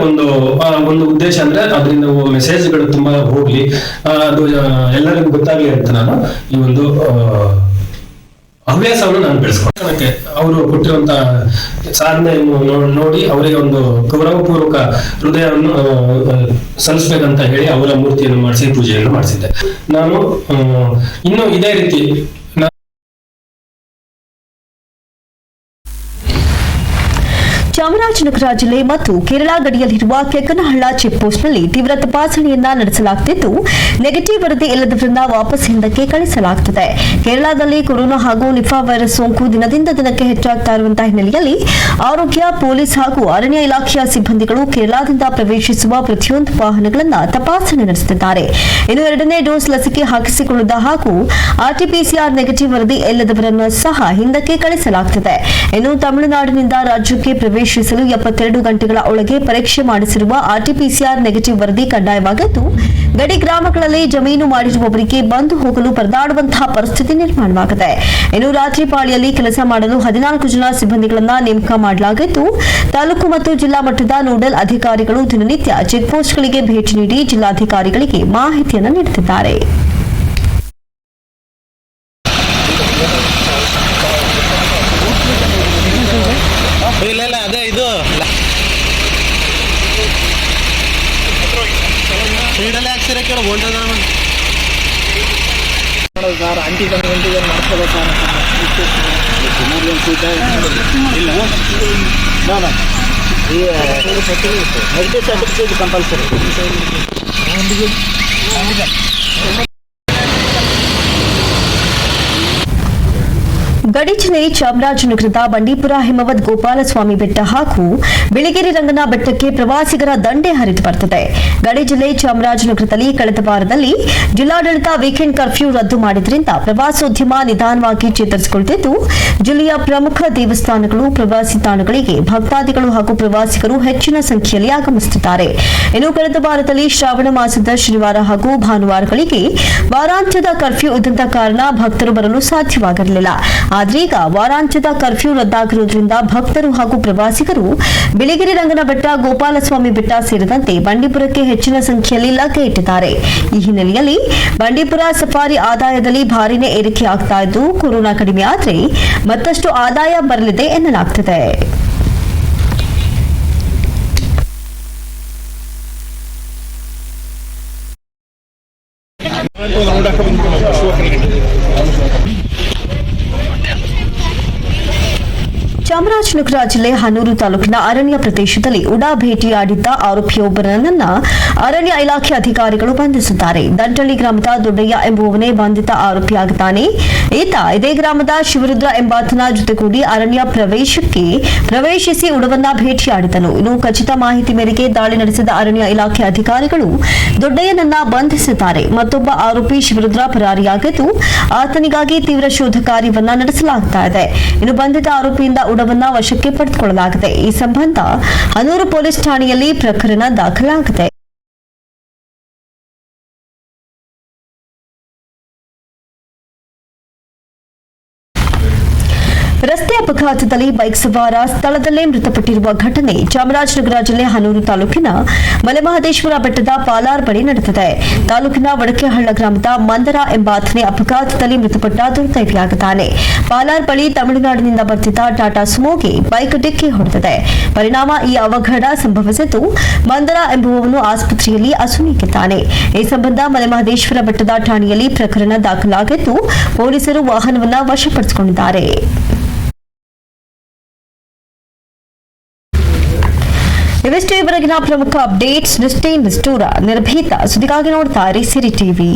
ಒಂದು ಉದ್ದೇಶ ಅಂದ್ರೆ ಅದರಿಂದ ಮೆಸೇಜ್ಗಳು ತುಂಬಾ ಹೋಗ್ಲಿ, ಅದು ಎಲ್ಲರಿಗೂ ಗೊತ್ತಾಗ್ಲಿ ಅಂತ ನಾನು ಈ ಒಂದು ಹವ್ಯಾಸವನ್ನು ನಾನು ಬೆಳೆಸ್ಕೊಂಡೆ. ಅವರು ಕೊಟ್ಟಿರುವಂತಹ ಸಾಧನೆಯನ್ನು ನೋಡಿ ಅವರಿಗೆ ಒಂದು ಗೌರವಪೂರ್ವಕ ಹೃದಯವನ್ನು ಸಲ್ಲಿಸಬೇಕಂತ ಹೇಳಿ ಅವರ ಮೂರ್ತಿಯನ್ನು ಮಾಡಿಸಿ ಪೂಜೆಯನ್ನು ಮಾಡಿಸಿದ್ದೆ. ನಾನು ಇನ್ನು ಇದೇ ರೀತಿ ಚಾಮರಾಜನಗರ ಜಿಲ್ಲೆ ಮತ್ತು ಕೇರಳ ಗಡಿಯಲ್ಲಿರುವ ಕೆಕ್ಕನಹಳ್ಳ ಚೆಕ್ ಪೋಸ್ಟ್ನಲ್ಲಿ ತೀವ್ರ ತಪಾಸಣೆಯನ್ನ ನಡೆಸಲಾಗುತ್ತಿದ್ದು ನೆಗೆಟಿವ್ ವರದಿ ಇಲ್ಲದವರನ್ನ ವಾಪಸ್ ಹಿಂದಕ್ಕೆ ಕಳಿಸಲಾಗುತ್ತದೆ. ಕೇರಳದಲ್ಲಿ ಕೊರೋನಾ ಹಾಗೂ ನಿಫಾ ವೈರಸ್ ಸೋಂಕು ದಿನದಿಂದ ದಿನಕ್ಕೆ ಹೆಚ್ಚಾಗ್ತಾ ಇರುವಂತಹ ಹಿನ್ನೆಲೆಯಲ್ಲಿ ಆರೋಗ್ಯ, ಪೊಲೀಸ್ ಹಾಗೂ ಅರಣ್ಯ ಇಲಾಖೆಯ ಸಿಬ್ಬಂದಿಗಳು ಕೇರಳದಿಂದ ಪ್ರವೇಶಿಸುವ ಪ್ರತಿಯೊಂದು ವಾಹನಗಳನ್ನು ತಪಾಸಣೆ ನಡೆಸುತ್ತಿದ್ದಾರೆ. ಇನ್ನು 2ನೇ ಡೋಸ್ ಲಸಿಕೆ ಹಾಕಿಸಿಕೊಳ್ಳದ ಹಾಗೂ ಆರ್ಟಿಪಿಸಿಆರ್ ನೆಗೆಟಿವ್ ವರದಿ ಇಲ್ಲದವರನ್ನು ಸಹ ಹಿಂದಕ್ಕೆ ಕಳಿಸಲಾಗುತ್ತದೆ. ಇನ್ನು ತಮಿಳುನಾಡಿನಿಂದ ರಾಜ್ಯಕ್ಕೆ ಪ್ರವೇಶಿಸಲು 72 ಗಂಟೆಗಳ ಒಳಗೆ ಪರೀಕ್ಷೆ ಮಾಡಿಸಿರುವ ಆರ್ಟಿಪಿಸಿಆರ್ ನೆಗೆಟಿವ್ ವರದಿ ಕಡ್ಡಾಯವಾಗಿದ್ದು ಗಡಿ ಗ್ರಾಮಗಳಲ್ಲಿ ಜಮೀನು ಮಾಡಿರುವವರಿಗೆ ಬಂದು ಹೋಗಲು ಪರದಾಡುವಂತಹ ಪರಿಸ್ಥಿತಿ ನಿರ್ಮಾಣವಾಗಿದೆ. ಇನ್ನು ರಾತ್ರಿ ಪಾಳಿಯಲ್ಲಿ ಕೆಲಸ ಮಾಡಲು 14 ಜನ ಸಿಬ್ಬಂದಿಗಳನ್ನು ನೇಮಕ ಮಾಡಲಾಗಿದ್ದು ತಾಲೂಕು ಮತ್ತು ಜಿಲ್ಲಾ ಮಟ್ಟದ ನೋಡಲ್ ಅಧಿಕಾರಿಗಳು ದಿನನಿತ್ಯ ಚೆಕ್ಪೋಸ್ಟ್ಗಳಿಗೆ ಭೇಟಿ ನೀಡಿ ಜಿಲ್ಲಾಧಿಕಾರಿಗಳಿಗೆ ಮಾಹಿತಿಯನ್ನು ನೀಡುತ್ತಿದ್ದಾರೆ. ಗಡಿ ಜಿಲ್ಲೆ ಚಾಮರಾಜನಗರದ ಬಂಡೀಪುರ ಹಿಮವದ್ ಗೋಪಾಲಸ್ವಾಮಿ ಬೆಟ್ಟ ಹಾಗೂ ಬಿಳಿಗಿರಿ ರಂಗನ ಬೆಟ್ಟಕ್ಕೆ ಪ್ರವಾಸಿಗರ ದಂಡೆ ಹರಿದು ಬರುತ್ತದೆ. ಗಡಿ ಜಿಲ್ಲೆ ಚಾಮರಾಜನಗರದಲ್ಲಿ ಕಳೆದ ವಾರದಲ್ಲಿ ಜಿಲ್ಲಾಡಳಿತ ವೀಕೆಂಡ್ ಕರ್ಫ್ಯೂ ರದ್ದು ಮಾಡಿದ್ದರಿಂದ ಪ್ರವಾಸೋದ್ಯಮ ನಿಧಾನವಾಗಿ ಚೇತರಿಸಿಕೊಳ್ಳುತ್ತಿದ್ದು ಜಿಲ್ಲೆಯ ಪ್ರಮುಖ ದೇವಸ್ಥಾನಗಳು, ಪ್ರವಾಸಿ ತಾಣಗಳಿಗೆ ಭಕ್ತಾದಿಗಳು ಹಾಗೂ ಪ್ರವಾಸಿಗರು ಹೆಚ್ಚಿನ ಸಂಖ್ಯೆಯಲ್ಲಿ ಆಗಮಿಸುತ್ತಿದ್ದಾರೆ. ಇನ್ನು ಕಳೆದ ವಾರದಲ್ಲಿ ಶ್ರಾವಣ ಮಾಸದ ಶನಿವಾರ ಹಾಗೂ ಭಾನುವಾರಗಳಿಗೆ ವಾರಾಂತ್ಯದ ಕರ್ಫ್ಯೂ ಇದ್ದಂತ ಕಾರಣ ಭಕ್ತರು ಬರಲು ಸಾಧ್ಯವಾಗಿರಲಿಲ್ಲ. ಆದ್ರೀಗ ವಾರಾಂತ್ಯದ ಕರ್ಫ್ಯೂ ರದ್ದಾಗಿರುವುದರಿಂದ ಭಕ್ತರು ಹಾಗೂ ಪ್ರವಾಸಿಗರು ಬಿಳಿಗಿರಿ ರಂಗನ ಬೆಟ್ಟ, ಗೋಪಾಲಸ್ವಾಮಿ ಬೆಟ್ಟ ಸೇರಿದಂತೆ ಬಂಡೀಪುರಕ್ಕೆ ಹೆಚ್ಚಿನ ಸಂಖ್ಯೆಯಲ್ಲಿ ಲಗ್ಗೆ ಇಟ್ಟಿದ್ದಾರೆ. ಈ ಹಿನ್ನೆಲೆಯಲ್ಲಿ ಬಂಡೀಪುರ ಸಫಾರಿ ಆದಾಯದಲ್ಲಿ ಭಾರೀನೇ ಏರಿಕೆಯಾಗ್ತಾ ಇದ್ದು ಕೊರೋನಾ ಕಡಿಮೆ ಆದರೆ ಮತ್ತಷ್ಟು ಆದಾಯ ಬರಲಿದೆ ಎನ್ನಲಾಗುತ್ತಿದೆ. ಚಾಮರಾಜನಗರ ಜಿಲ್ಲೆ ಹನೂರು ತಾಲೂಕಿನ ಅರಣ್ಯ ಪ್ರದೇಶದಲ್ಲಿ ಉಡಾ ಭೇಟಿಯಾಡಿದ್ದ ಆರೋಪಿಯೊಬ್ಬರನ್ನ ಅರಣ್ಯ ಇಲಾಖೆ ಅಧಿಕಾರಿಗಳು ಬಂಧಿಸಿದ್ದಾರೆ. ದಂಟಳ್ಳಿ ಗ್ರಾಮದ ದೊಡ್ಡಯ್ಯ ಎಂಬುವವನೇ ಬಂಧಿತ ಆರೋಪಿಯಾಗಿದ್ದಾನೆ. ಈತ ಇದೇ ಗ್ರಾಮದ ಶಿವರುದ್ರ ಎಂಬಾತನ ಜೊತೆಗೂಡಿ ಅರಣ್ಯ ಪ್ರವೇಶಿಸಿ ಉಡವನ್ನ ಭೇಟಿಯಾಡಿದನು. ಇನ್ನು ಖಚಿತ ಮಾಹಿತಿ ಮೇರೆಗೆ ದಾಳಿ ನಡೆಸಿದ ಅರಣ್ಯ ಇಲಾಖೆ ಅಧಿಕಾರಿಗಳು ದೊಡ್ಡಯ್ಯನನ್ನ ಬಂಧಿಸಿದ್ದಾರೆ. ಮತ್ತೊಬ್ಬ ಆರೋಪಿ ಶಿವರುದ್ರ ಪರಾರಿಯಾಗಿದ್ದು ಆತನಿಗಾಗಿ ತೀವ್ರ ಶೋಧ ಕಾರ್ಯವನ್ನ ನಡೆಸಲಾಗುತ್ತಾ ಇದೆ. ಇನ್ನು ಬಂಧಿತ ಆರೋಪಿಯಿಂದ ಉಡವನ್ನ ವಶಕ್ಕೆ ಪಡೆದುಕೊಳ್ಳಲಾಗಿದೆ. ಈ ಸಂಬಂಧ ಹನೂರು ಪೊಲೀಸ್ ಠಾಣೆಯಲ್ಲಿ ಪ್ರಕರಣ ದಾಖಲಾಗಿದೆ. ರಸ್ತೆ ಅಪಘಾತದಲ್ಲಿ ಬೈಕ್ ಸವಾರ ಸ್ಥಳದಲ್ಲೇ ಮೃತಪಟ್ಟಿರುವ ಘಟನೆ ಚಾಮರಾಜನಗರ ಜಿಲ್ಲೆ ಹನೂರು ತಾಲೂಕಿನ ಮಲೆಮಹದೇಶ್ವರ ಬೆಟ್ಟದ ಪಾಲಾರ್ ಬಳಿ ನಡೆದಿದೆ. ತಾಲೂಕಿನ ವಡಕೆಹಳ್ಳ ಗ್ರಾಮದ ಮಂದರ ಎಂಬಾತನೇ ಅಪಘಾತದಲ್ಲಿ ಮೃತಪಟ್ಟ ದುರ್ದೈವಿಯಾಗಿದ್ದಾನೆ. ಪಾಲಾರ್ ಬಳಿ ತಮಿಳುನಾಡಿನಿಂದ ಬರ್ತಿದ್ದ ಟಾಟಾ ಸುಮೋಗೆ ಬೈಕ್ ಡಿಕ್ಕಿ ಹೊಡೆದಿದೆ. ಪರಿಣಾಮ ಈ ಅವಘಡ ಸಂಭವಿಸಿದ್ದು ಮಂದರ ಎಂಬುವವನು ಆಸ್ಪತ್ರೆಯಲ್ಲಿ ಅಸುನೀಗಿದ್ದಾನೆ. ಈ ಸಂಬಂಧ ಮಲೆಮಹದೇಶ್ವರ ಬೆಟ್ಟದ ಠಾಣೆಯಲ್ಲಿ ಪ್ರಕರಣ ದಾಖಲಾಗಿದ್ದು ಪೊಲೀಸರು ವಾಹನವನ್ನು ವಶಪಡಿಸಿಕೊಂಡಿದ್ದಾರೆ. ಇವೆಷ್ಟೇ ಇವರೆಗಿನ ಪ್ರಮುಖ ಅಪ್ಡೇಟ್ಸ್. ನಿಷ್ಠೆ ನಿಷ್ಠೂರ ನಿರ್ಭೀತ ಸುದ್ದಿಗಾಗಿ ನೋಡ್ತಾ ಇರಿ ಸಿರಿ ಟಿವಿ.